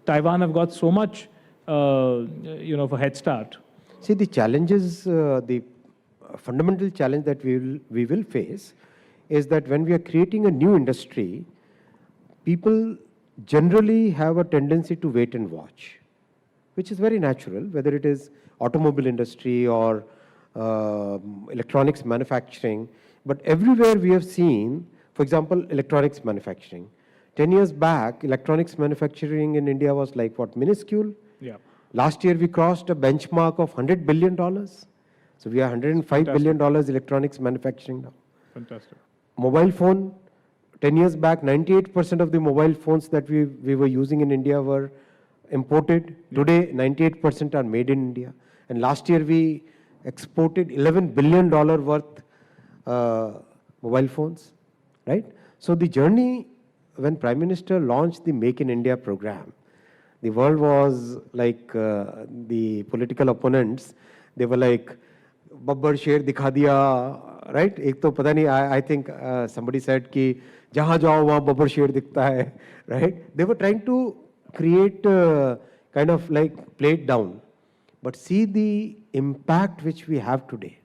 Taiwan have got so much, for head start. See, the challenges, the fundamental challenge that we will face is that when we are creating a new industry, people generally have a tendency to wait and watch, which is very natural, whether it is automobile industry or electronics manufacturing. But everywhere we have seen, for example, electronics manufacturing. 10 years back, electronics manufacturing in India was like what, minuscule? Yeah. Last year, we crossed a benchmark of $100 billion. So we are $105 billion electronics manufacturing now. Fantastic. Mobile phone, 10 years back, 98% of the mobile phones that we were using in India were imported. Yeah. Today, 98% are made in India. And last year, we exported $11 billion worth mobile phones, right? So the journey when Prime Minister launched the Make in India program, the world was like the political opponents, they were like, Babbar Sher dikha diya, right? Ek to pata nahi, I think somebody said ki jahan jao wahan Babbar Sher dikhta hai, right? They were trying to create kind of like play it down. But see the impact which we have today.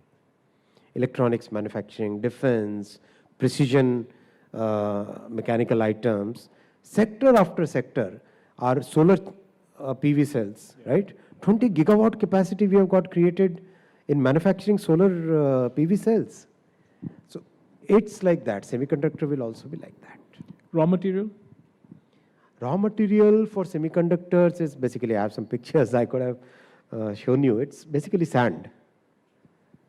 Electronics manufacturing, defense, precision mechanical items, sector after sector are solar PV cells, right? 20 gigawatt capacity we have got created in manufacturing solar PV cells. So it's like that. Semiconductor will also be like that. Raw material? Raw material for semiconductors is basically, I have some pictures I could have shown you. It's basically sand.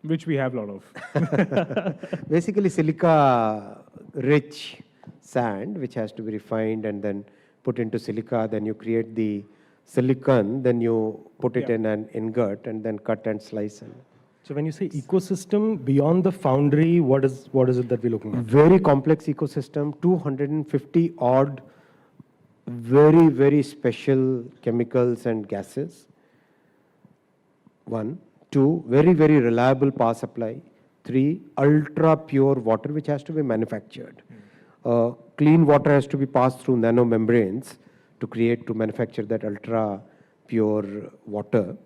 Which we have a lot of. Basically silica rich sand which has to be refined and then put into silica, then you create the silicon, then you put it in an ingot and then cut and slice. And So when you say ecosystem, beyond the foundry, what is it that we're looking at? very complex ecosystem, 250 odd very, very special chemicals and gases. 1. 2, very, very reliable power supply. 3, ultra pure water which has to be manufactured. Clean water has to be passed through nanomembranes to manufacture that ultra pure water.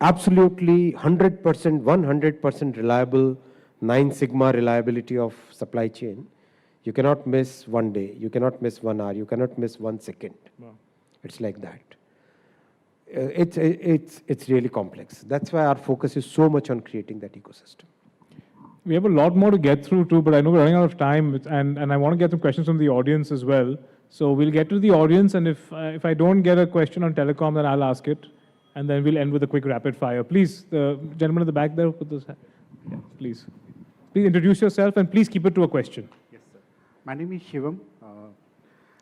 Absolutely 100%, 100% reliable, 9 sigma reliability of supply chain. You cannot miss 1 day, you cannot miss 1 hour, you cannot miss 1 second. Wow. It's like that. It's really complex. That's why our focus is so much on creating that ecosystem. We have a lot more to get through too, but I know we're running out of time, and I want to get some questions from the audience as well. So we'll get to the audience, and if I don't get a question on telecom, then I'll ask it, and then we'll end with a quick rapid fire. Please, the gentleman in the back there, put this hand. Yeah, please. Please introduce yourself, and please keep it to a question. Yes, sir. My name is Shivam.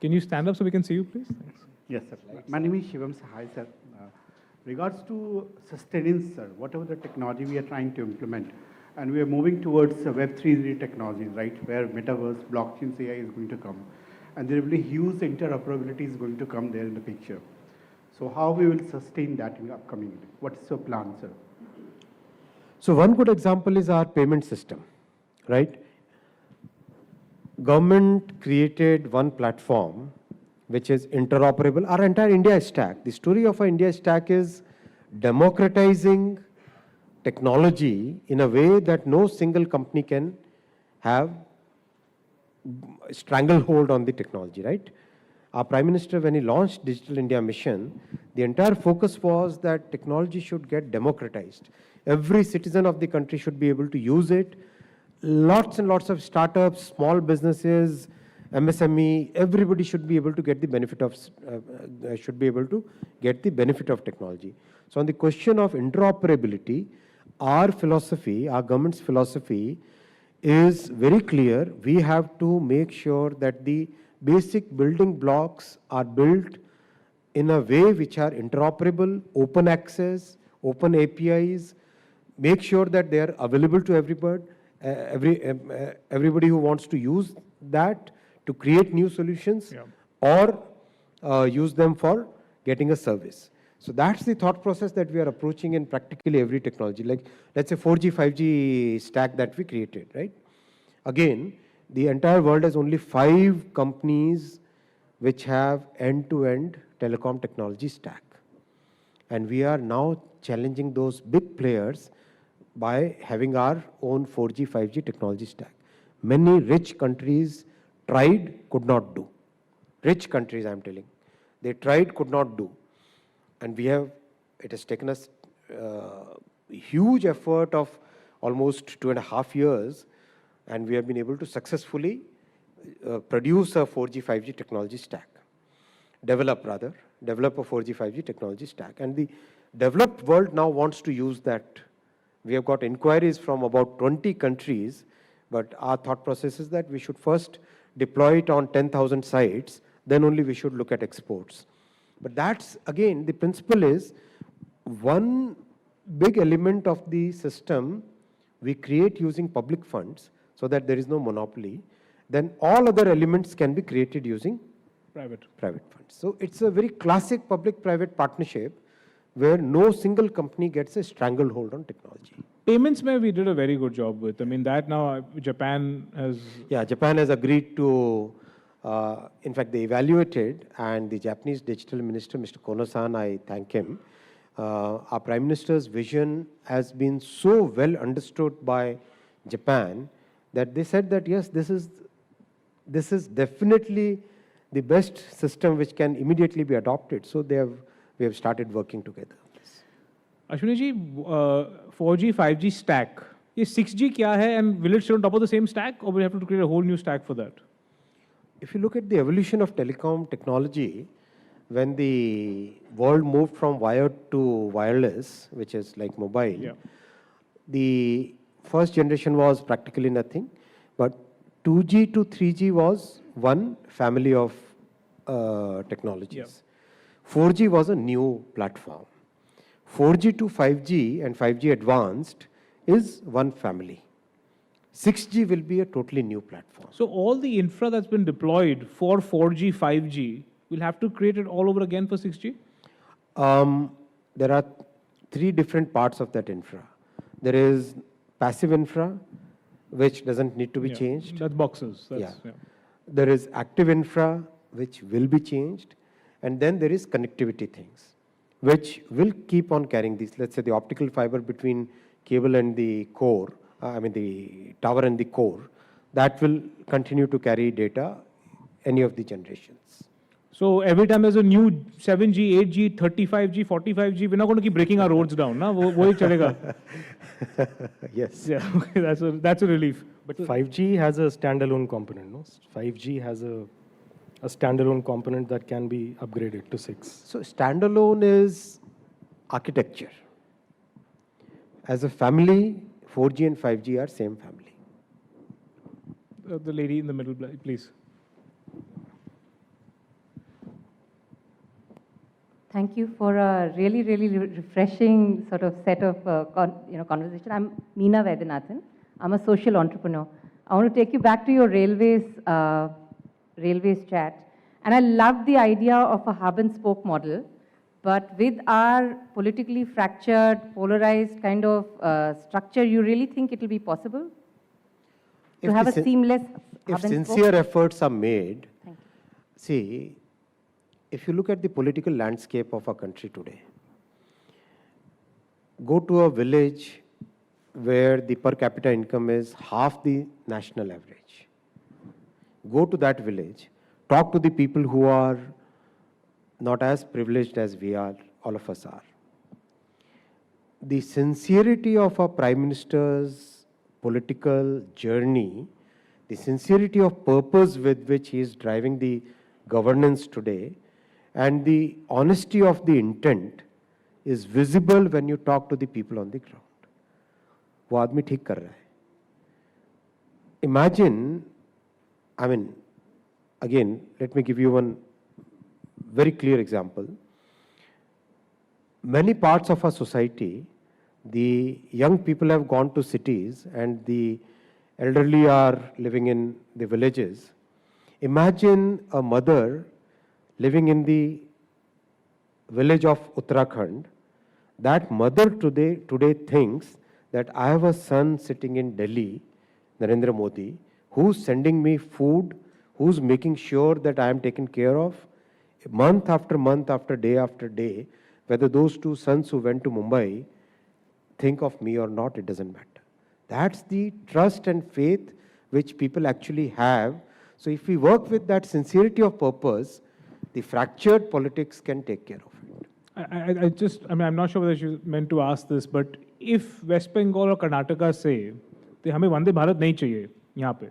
Can you stand up so we can see you, please? Thanks. Yes, sir. My name is Shivam. Hi, sir. Regards to sustenance, sir, whatever the technology we are trying to implement, and we are moving towards Web 3.0 technologies, right, where metaverse, blockchain, AI is going to come, and there will be huge interoperability is going to come there in the picture. So how we will sustain that in the upcoming? What is your plan, sir? So one good example is our payment system, right? Government created one platform which is interoperable. Our entire India stack. The story of our India stack is democratizing technology in a way that no single company can have stranglehold on the technology, right? Our Prime Minister, when he launched Digital India Mission, the entire focus was that technology should get democratized. Every citizen of the country should be able to use it. Lots and lots of startups, small businesses, MSME, everybody should be able to get the benefit of technology. So on the question of interoperability, our philosophy, our government's philosophy is very clear. We have to make sure that the basic building blocks are built in a way which are interoperable, open access, open APIs, make sure that they are available to everybody, everybody who wants to use that to create new solutions, or use them for getting a service. So that's the thought process that we are approaching in practically every technology. Like, let's say 4G, 5G stack that we created, right? Again, the entire world has only 5 companies which have end-to-end telecom technology stack. And we are now challenging those big players by having our own 4G, 5G technology stack. Many rich countries tried, could not do. Rich countries, I'm telling. They tried, could not do. And it has taken us huge effort of almost 2.5 years, and we have been able to successfully produce a 4G, 5G technology stack. Develop a 4G, 5G technology stack. And the developed world now wants to use that. We have got inquiries from about 20 countries, but our thought process is that we should first deploy it on 10,000 sites, then only we should look at exports. But that's, again, the principle is one big element of the system we create using public funds so that there is no monopoly. then all other elements can be created using Private. private funds. So it's a very classic public-private partnership where no single company gets a stranglehold on technology. Payments, mein, we did a very good job with. I mean, that now Japan has. Yeah, Japan has agreed to, in fact, they evaluated, and the Japanese digital minister, Mr. Kono-san, I thank him. Our Prime Minister's vision has been so well understood by Japan that they said that, yes, this is definitely the best system which can immediately be adopted. So we have started working together. Ashwini ji, 4G, 5G stack. This 6G kya hai, and will it sit on top of the same stack, or will we have to create a whole new stack for that? If you look at the evolution of telecom technology, when the world moved from wired to wireless, which is like mobile, Yeah. the first generation was practically nothing, but 2G to 3G was one family of technologies. 4G was a new platform. 4G to 5G and 5G advanced is one family. 6G will be a totally new platform. So all the infra that's been deployed for 4G, 5G, we'll have to create it all over again for 6G? There are three different parts of that infra. There is passive infra, which doesn't need to be changed. That's boxes. That's, Yeah. There is active infra, which will be changed. And then there is connectivity things, which will keep on carrying these. Let's say the optical fiber between cable and the core, the tower and the core, that will continue to carry data any of the generations. So every time there's a new 7G, 8G, 35G, 45G, we're not going to keep breaking our roads down. Na? Wo hi chalega. Yes. Yeah, okay, that's a relief. But 5G has a standalone component, no? 5G has a standalone component that can be upgraded to 6. So standalone is architecture. As a family, 4G and 5G are same family. The lady in the middle, please. Thank you for a really, really refreshing sort of set of conversation. I'm Meena Vaidenathan. I'm a social entrepreneur. I want to take you back to your railways chat. And I love the idea of a hub and spoke model, but with our politically fractured, polarized kind of structure, you really think it will be possible to have a seamless hub If and spoke? sincere efforts are made, Thank you. see, if you look at the political landscape of our country today, go to a village where the per capita income is half the national average. Go to that village, talk to the people who are not as privileged as we are, all of us are. The sincerity of our Prime Minister's political journey, the sincerity of purpose with which he is driving the governance today, and the honesty of the intent is visible when you talk to the people on the ground. वो आदमी ठीक कर रहा है. Imagine, again, let me give you one very clear example. Many parts of our society, the young people have gone to cities and the elderly are living in the villages. Imagine a mother living in the village of Uttarakhand. That mother today thinks that I have a son sitting in Delhi, Narendra Modi, who's sending me food, who's making sure that I am taken care of month after month, after day, whether those two sons who went to Mumbai think of me or not, it doesn't matter. That's the trust and faith which people actually have. So if we work with that sincerity of purpose, the fractured politics can take care of it. I'm not sure whether you meant to ask this, but if West Bengal or Karnataka say, कि हमें वंदे भारत नहीं चाहिए यहाँ पे,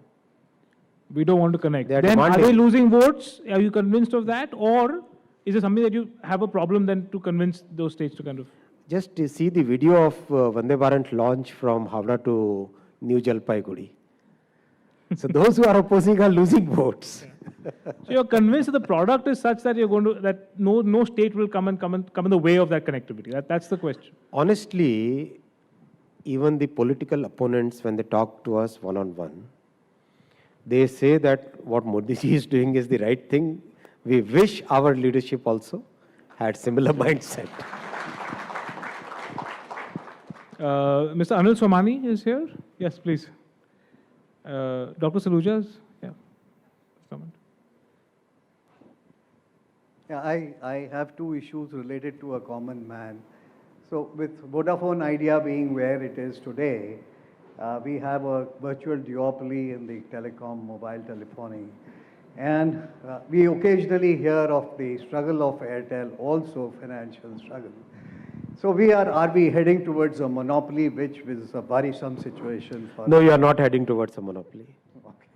we don't want to connect, then are they losing votes? Are you convinced of that? Or is it something that you have a problem then to convince those states to kind of? Just see the video of Vande Bharat launch from Havana to New Jalpaiguri. So those who are opposing are losing votes. So you're convinced that the product is such that you're going to, that no state will come in the way of that connectivity. That's the question. Honestly, even the political opponents, when they talk to us one-on-one, They say that what Modi ji is doing is the right thing. We wish our leadership also had similar mindset. Mr. Anil Somani is here. Yes, please. Dr. Saluja is, yeah. Comment. Yeah, I have two issues related to a common man. So with Vodafone Idea being where it is today, we have a virtual duopoly in the telecom, mobile telephony. And we occasionally hear of the struggle of Airtel, also financial struggle. So are we heading towards a monopoly, which is a worrisome situation for... No, you are not heading towards a monopoly. Okay.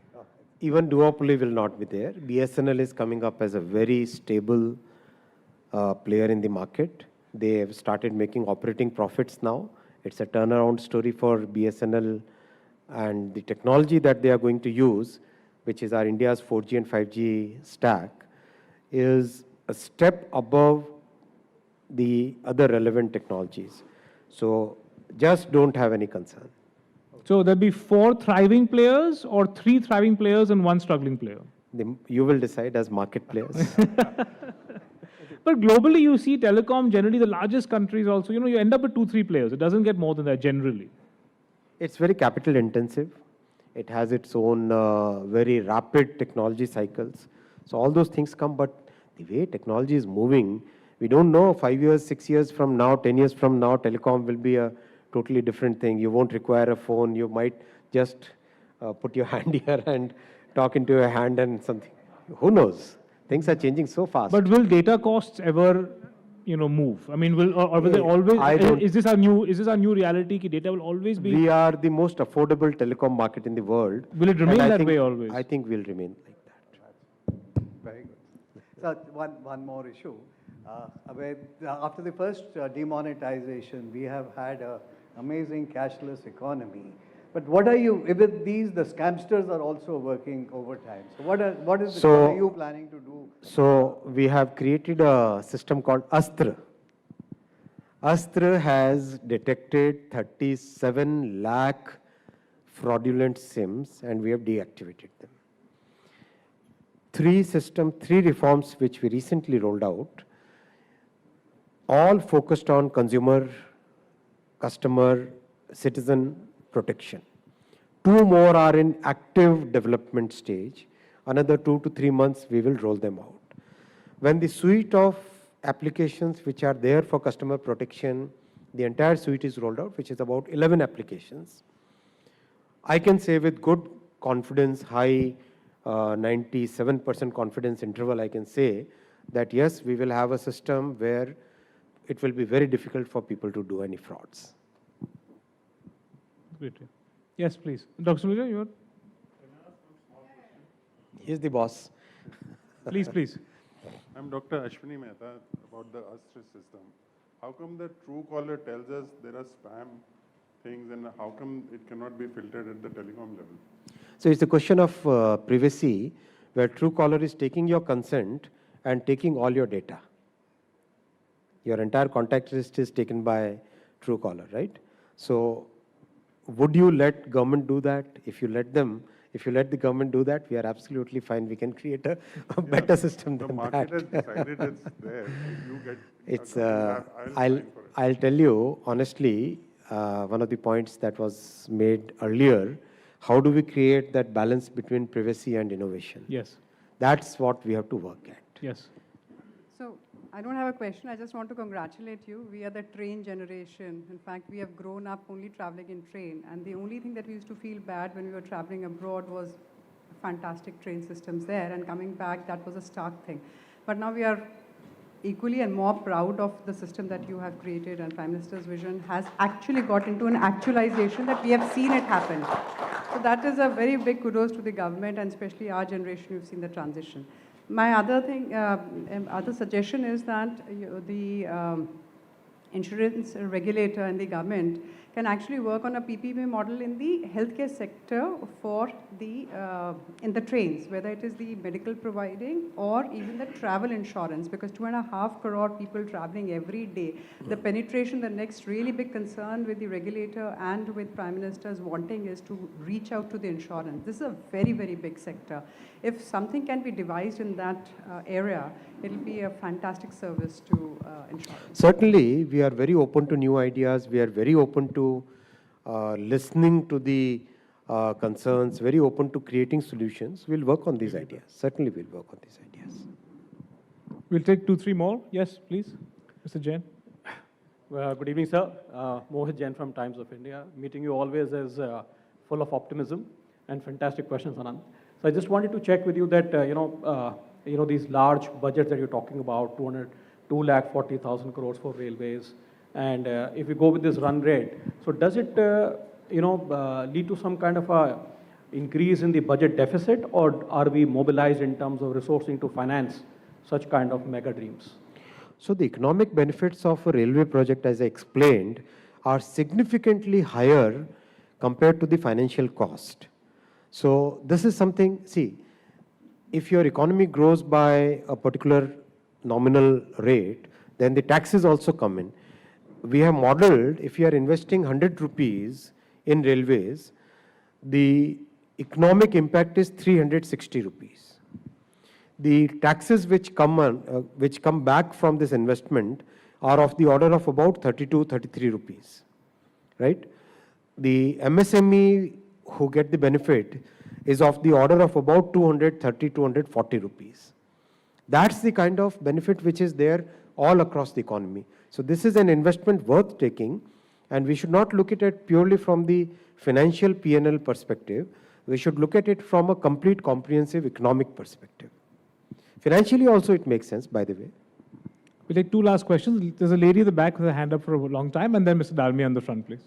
Even duopoly will not be there. BSNL is coming up as a very stable player in the market. They have started making operating profits now. It's a turnaround story for BSNL, and the technology that they are going to use, which is our India's 4G and 5G stack, is a step above the other relevant technologies. So just don't have any concern. So there'll be 4 thriving players or 3 thriving players and 1 struggling player? You will decide as market players. But globally, you see telecom, generally the largest countries also, you end up with 2-3 players. It doesn't get more than that generally. It's very capital intensive. It has its own very rapid technology cycles. So all those things come, but the way technology is moving, we don't know 5 years, 6 years from now, 10 years from now, telecom will be a totally different thing. You won't require a phone. You might just put your hand here and talk into your hand and something. Who knows? Things are changing so fast. But will data costs ever, move? I mean, or will they always? Is this our new reality? That data will always be. We are the most affordable telecom market in the world. Will it remain that way always? I think we'll remain like that. Very good. So one more issue. After the first demonetization, we have had an amazing cashless economy. But with these, the scamsters are also working overtime. So what are you planning to do? So we have created a system called ASTR. ASTR has detected 37 lakh fraudulent SIMs, and we have deactivated them. 3 reforms which we recently rolled out, all focused on consumer, customer, citizen protection. 2 more are in active development stage. Another 2 to 3 months, we will roll them out. When the suite of applications which are there for customer protection, the entire suite is rolled out, which is about 11 applications, I can say with good confidence, high 97% confidence interval, I can say that yes, we will have a system where it will be very difficult for people to do any frauds. Great. Yes, please. Dr. Saluja, you are? He is the boss. Please, please. I'm Dr. Ashwini Mehta about the ASTR system. How come the Truecaller tells us there are spam things, and how come it cannot be filtered at the telecom level? So it's a question of privacy, where Truecaller is taking your consent and taking all your data. Your entire contact list is taken by Truecaller, right? So would you let government do that? If you let the government do that, we are absolutely fine. We can create a better system than that. The market has decided it's there. You get. It's. I'll tell you honestly. One of the points that was made earlier. How do we create that balance between privacy and innovation? Yes. That's what we have to work at. Yes. So I don't have a question. I just want to congratulate you. We are the train generation. In fact, we have grown up only traveling in train. And the only thing that we used to feel bad when we were traveling abroad was fantastic train systems there. And coming back, that was a stark thing. But now we are equally and more proud of the system that you have created, and Prime Minister's vision has actually got into an actualization that we have seen it happen. So that is a very big kudos to the government, and especially our generation, we've seen the transition. My other suggestion is that the insurance regulator and the government can actually work on a PPP model in the healthcare sector for the, in the trains, whether it is the medical providing or even the travel insurance, because 2.5 crore people traveling every day. The penetration, the next really big concern with the regulator and with Prime Minister's wanting is to reach out to the insurance. This is a very, very big sector. If something can be devised in that area, it will be a fantastic service to insurance. Certainly, we are very open to new ideas. We are very open to listening to the concerns, very open to creating solutions. We'll work on these ideas. Certainly, we'll work on these ideas. We'll take 2-3 more. Yes, please. Mr. Jain. Good evening, sir. Mohit Jain from Times of India. Meeting you always is full of optimism and fantastic questions, Anand. So I just wanted to check with you that, these large budgets that you're talking about, 2,40,000 crores for railways, and if we go with this run rate, so does it, lead to some kind of a increase in the budget deficit, or are we mobilized in terms of resourcing to finance such kind of mega dreams? So the economic benefits of a railway project, as I explained, are significantly higher compared to the financial cost. So this is something, see, if your economy grows by a particular nominal rate, then the taxes also come in. We have modeled, if you are investing 100 rupees in railways, the economic impact is 360 rupees. The taxes which come back from this investment are of the order of about 32, 33 rupees, right? The MSME who get the benefit is of the order of about 230, 240 rupees. That's the kind of benefit which is there all across the economy. So this is an investment worth taking, and we should not look at it purely from the financial P&L perspective. We should look at it from a complete comprehensive economic perspective. Financially also it makes sense, by the way. We'll take 2 last questions. There's a lady in the back with her hand up for a long time, and then Mr. Dalmia on the front, please.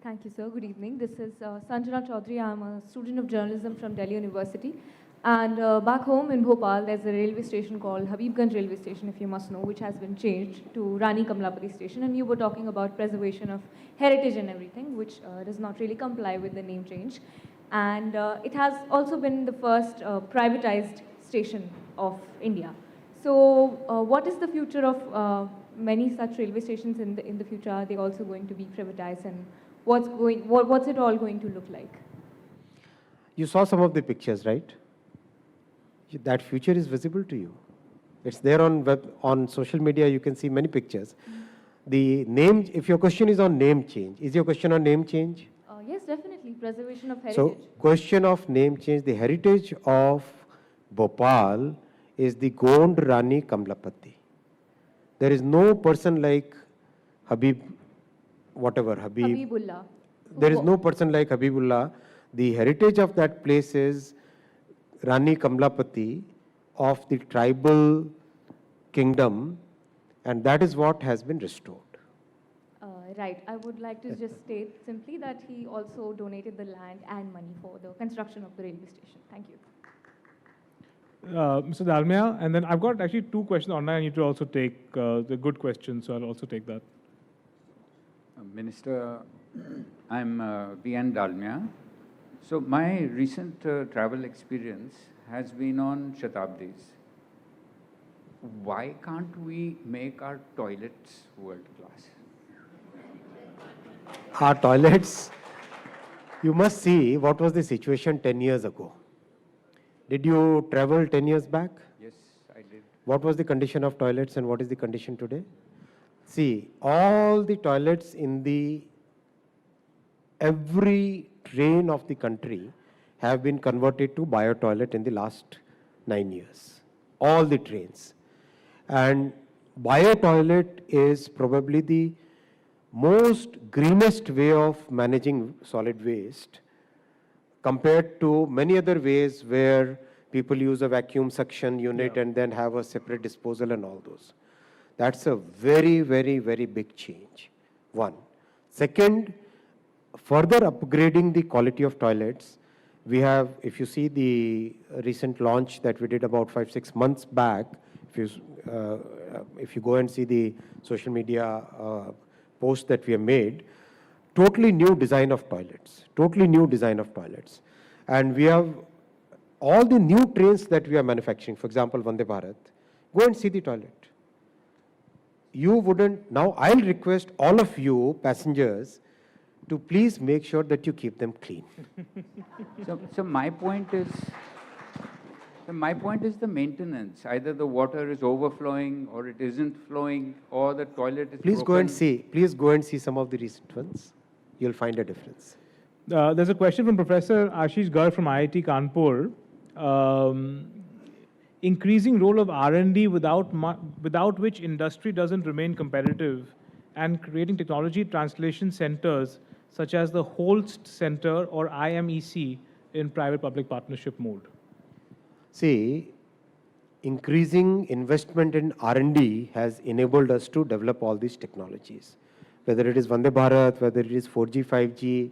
Thank you, sir. Good evening. This is Sanjana Chaudhary. I'm a student of journalism from Delhi University. And back home in Bhopal, there's a railway station called Habibganj Railway Station, if you must know, which has been changed to Rani Kamlapati Station. And you were talking about preservation of heritage and everything, which does not really comply with the name change. And it has also been the first privatized station of India. So what is the future of many such railway stations in the future? Are they also going to be privatized, and what's it all going to look like? You saw some of the pictures, right? That future is visible to you. It's there on social media. You can see many pictures. The name, if your question is on name change, is your question on name change? Yes, definitely. Preservation of heritage. So, question of name change, the heritage of Bhopal is the Gond Rani Kamlapati. There is no person like Habibullah. There is no person like Habibullah. The heritage of that place is Rani Kamlapati of the tribal kingdom, and that is what has been restored. Right. I would like to just state simply that he also donated the land and money for the construction of the railway station. Thank you. Mr. Dalmia, and then I've got actually 2 questions online. I need to also take the good questions, so I'll also take that. Minister, I'm VN Dalmia. So my recent travel experience has been on Shatabdis. Why can't we make our toilets world class? Our toilets, you must see what was the situation 10 years ago. Did you travel 10 years back? Yes, I did. What was the condition of toilets and what is the condition today? See, all the toilets in every train of the country have been converted to bio toilet in the last 9 years. All the trains. And bio toilet is probably the most greenest way of managing solid waste compared to many other ways where people use a vacuum suction unit and then have a separate disposal and all those. That's a very, very, very big change. One. Second, further upgrading the quality of toilets. We have, if you see the recent launch that we did about 5-6 months back, if you go and see the social media post that we have made, totally new design of toilets, totally new design of toilets. And we have all the new trains that we are manufacturing, for example, Vande Bharat, go and see the toilet. You wouldn't, now I'll request all of you passengers to please make sure that you keep them clean. So my point is, the maintenance. Either the water is overflowing or it isn't flowing or the toilet is Please broken. please go and see some of the recent ones. You'll find a difference. There's a question from Professor Ashish Garg from IIT Kanpur. Increasing role of R&D without which industry doesn't remain competitive, and creating technology translation centers such as the Holst Center or IMEC in private-public partnership mode. See, increasing investment in R&D has enabled us to develop all these technologies. Whether it is Vande Bharat, whether it is 4G, 5G,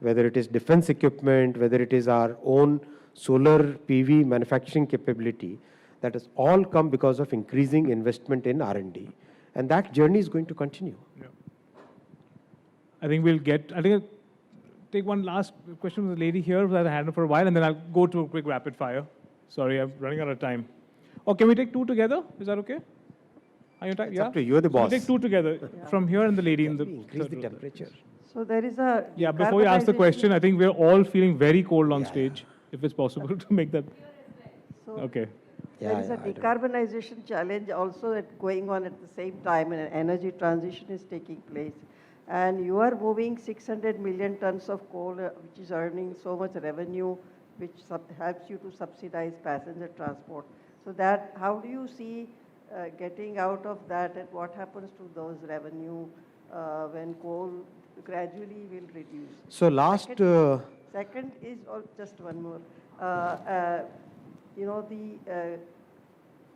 whether it is defense equipment, whether it is our own solar PV manufacturing capability, that has all come because of increasing investment in R&D. And that journey is going to continue. Yeah. I think I'll take one last question from the lady here who had a hand up for a while, and then I'll go to a quick rapid fire. Sorry, I'm running out of time. Or can we take two together? Is that okay? Are you It's up to you, you're the boss. We'll take two together, from here and the lady in the Increase the temperature. So there is a... Yeah, before you ask the question, I think we're all feeling very cold on stage, if it's possible to make that. So Okay. there is a decarbonization challenge also going on at the same time, and an energy transition is taking place. And you are moving 600 million tons of coal, which is earning so much revenue, which helps you to subsidize passenger transport. So that, how do you see getting out of that, and what happens to those revenue when coal gradually will reduce? So last... Second is, just one more, the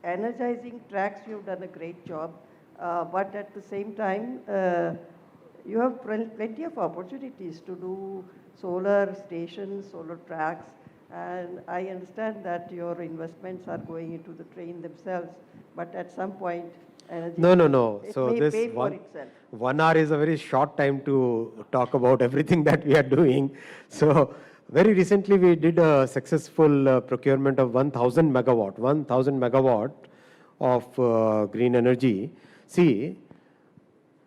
energizing tracks, you've done a great job, but at the same time, you have plenty of opportunities to do solar stations, solar tracks, and I understand that your investments are going into the train themselves, but at some point, energy... No. It So may this pay for itself. 1 hour is a very short time to talk about everything that we are doing. So very recently we did a successful procurement of 1,000 megawatt of green energy. See,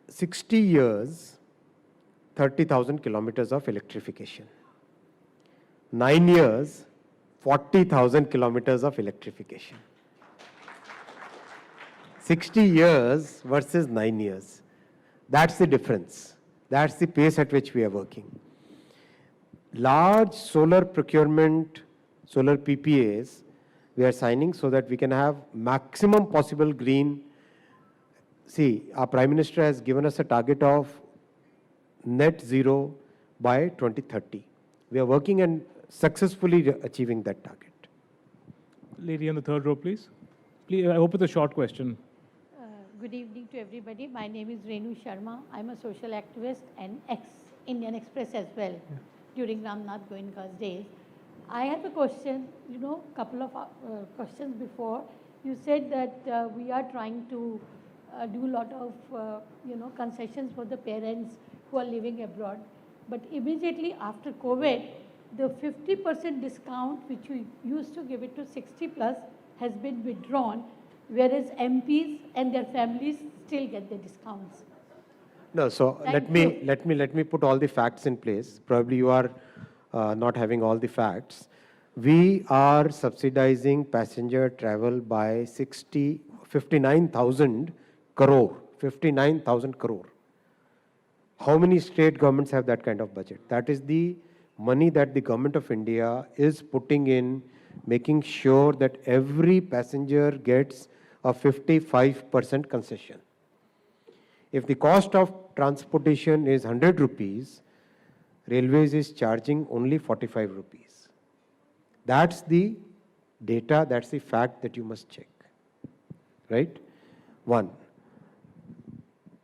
60 years, 30,000 kilometers of electrification. 9 years, 40,000 kilometers of electrification. 60 years versus 9 years. That's the difference. That's the pace at which we are working. Large solar procurement, solar PPAs, we are signing so that we can have maximum possible green. See, our Prime Minister has given us a target of net zero by 2030. We are working and successfully achieving that target. Lady on the third row, please. Please, I hope it's a short question. Good evening to everybody. My name is Renu Sharma. I'm a social activist and ex-Indian Express as well during Ramnath Goenka's days. I have a question, couple of questions before. You said that we are trying to do a lot of, concessions for the parents who are living abroad. But immediately after COVID, the 50% discount, which we used to give it to 60 plus, has been withdrawn, whereas MPs and their families still get the discounts. No, so let me put all the facts in place. Probably you are not having all the facts. We are subsidizing passenger travel by 59,000 crore. 59,000 crore. How many state governments have that kind of budget? That is the money that the government of India is putting in, making sure that every passenger gets a 55% concession. If the cost of transportation is 100 rupees, Railways is charging only 45 rupees. That's the data, that's the fact that you must check. Right? 1.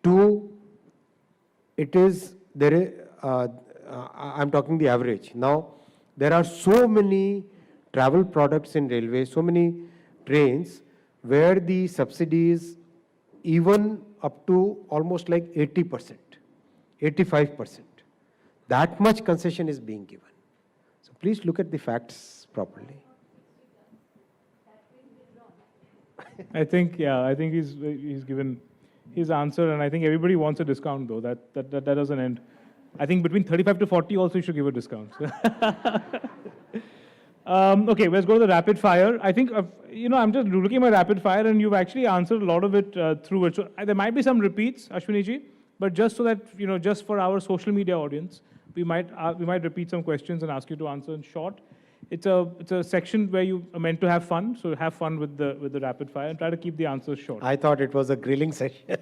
2, I'm talking the average. Now, there are so many travel products in railways, so many trains, where the subsidy is even up to almost like 80%. 85%. That much concession is being given. So please look at the facts properly. I think he's given his answer, and I think everybody wants a discount though. That doesn't end. I think between 35 to 40 also you should give a discount. Okay, let's go to the rapid fire. I think, I'm just looking at my rapid fire and you've actually answered a lot of it through it. So there might be some repeats, Ashwini ji, but just so that, just for our social media audience, we might repeat some questions and ask you to answer in short. It's a section where you are meant to have fun, so have fun with the rapid fire and try to keep the answers short. I thought it was a grilling session.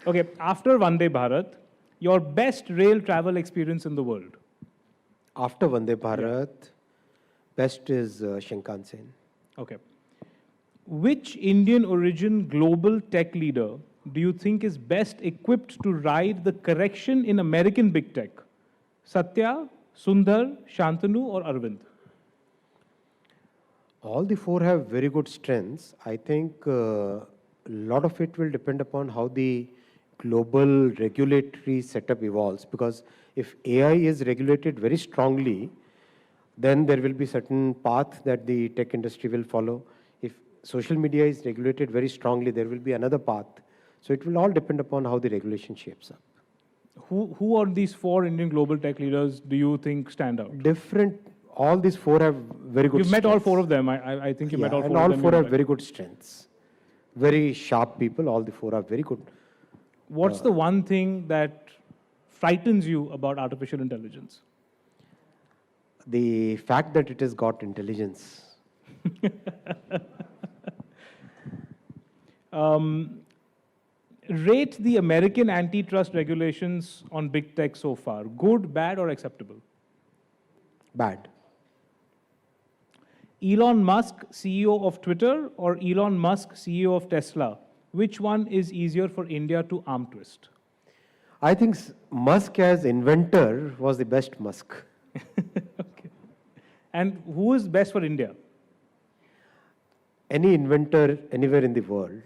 Okay, after Vande Bharat, your best rail travel experience in the world? After Vande Bharat, best is Shinkansen. Okay. Which Indian origin global tech leader do you think is best equipped to ride the correction in American big tech? Satya, Sundar, Shantanu, or Arvind? All the four have very good strengths. I think a lot of it will depend upon how the global regulatory setup evolves, because if AI is regulated very strongly, then there will be certain path that the tech industry will follow. If social media is regulated very strongly, there will be another path. So it will all depend upon how the regulation shapes up. Who are these four Indian global tech leaders do you think stand out? All these four have very good You've strengths. met all four of them. I think you met all four and of all them. four have very good strengths. Very sharp people, all the four are very good. What's the one thing that frightens you about artificial intelligence? The fact that it has got intelligence. Rate the American antitrust regulations on big tech so far. Good, bad, or acceptable? Bad. Elon Musk, CEO of Twitter, or Elon Musk, CEO of Tesla? Which one is easier for India to arm twist? I think Musk as inventor was the best Musk. Okay. And who is best for India? Any inventor anywhere in the world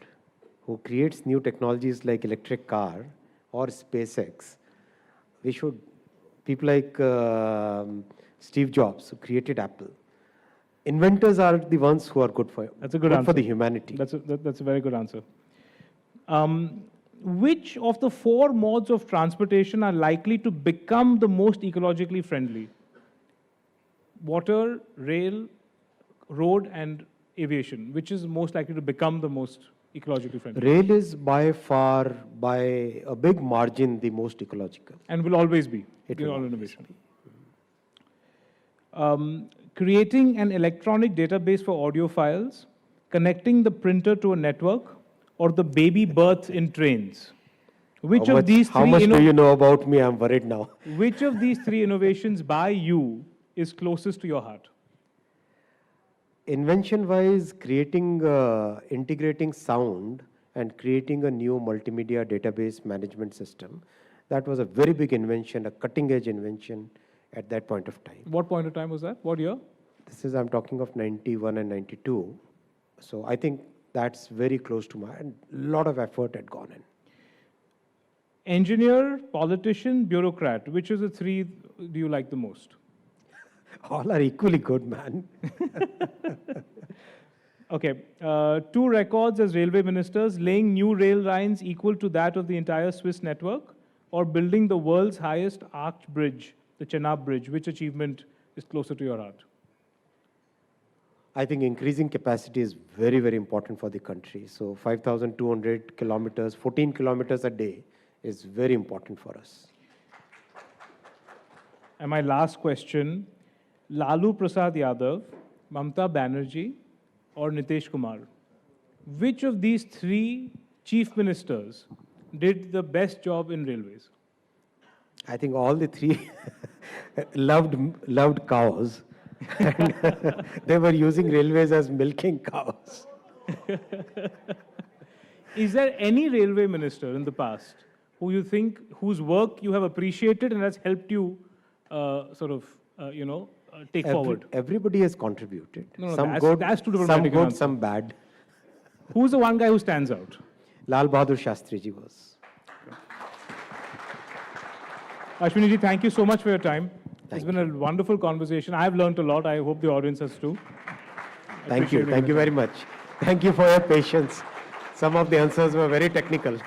who creates new technologies like electric car or SpaceX, people like Steve Jobs who created Apple. Inventors are the ones who are good for the humanity. That's a very good answer. Which of the four modes of transportation are likely to become the most ecologically friendly? Water, rail, road, and aviation. Which is most likely to become the most ecologically friendly? Rail is by far, by a big margin, the most ecological. And will always be. It will all always innovation. Creating an electronic database for audio files, connecting the printer to a network, or the baby birth in trains? Which of these three? How much do you know about me? I'm worried now. Which of these three innovations by you is closest to your heart? Invention-wise, integrating sound and creating a new multimedia database management system, that was a very big invention, a cutting-edge invention at that point of time. What point of time was that? What year? I'm talking of 91 and 92. So I think that's very close to and a lot of effort had gone in. Engineer, politician, bureaucrat, which of the three do you like the most? All are equally good, man. Okay, 2 records as railway ministers, laying new rail lines equal to that of the entire Swiss network, or building the world's highest arched bridge, the Chenab Bridge. Which achievement is closer to your heart? I think increasing capacity is very, very important for the country. So 5,200 kilometers, 14 kilometers a day is very important for us. And my last question, Lalu Prasad Yadav, Mamta Banerjee, or Nitish Kumar? Which of these 3 chief ministers did the best job in railways? I think all the 3 loved cows. And they were using railways as milking cows. Is there any railway minister in the past who you think, whose work you have appreciated and has helped you take forward? Everybody has contributed. No, some that's two some good, some bad. Who's the one guy who stands out? Lal Bahadur Shastri ji was. Ashwini ji, thank you so much for your time. Thank It's been a wonderful conversation. I've learned a lot. I hope the audience has too. Thank you. Appreciate Thank you very much. Thank you for your patience. Some of the answers were very technical.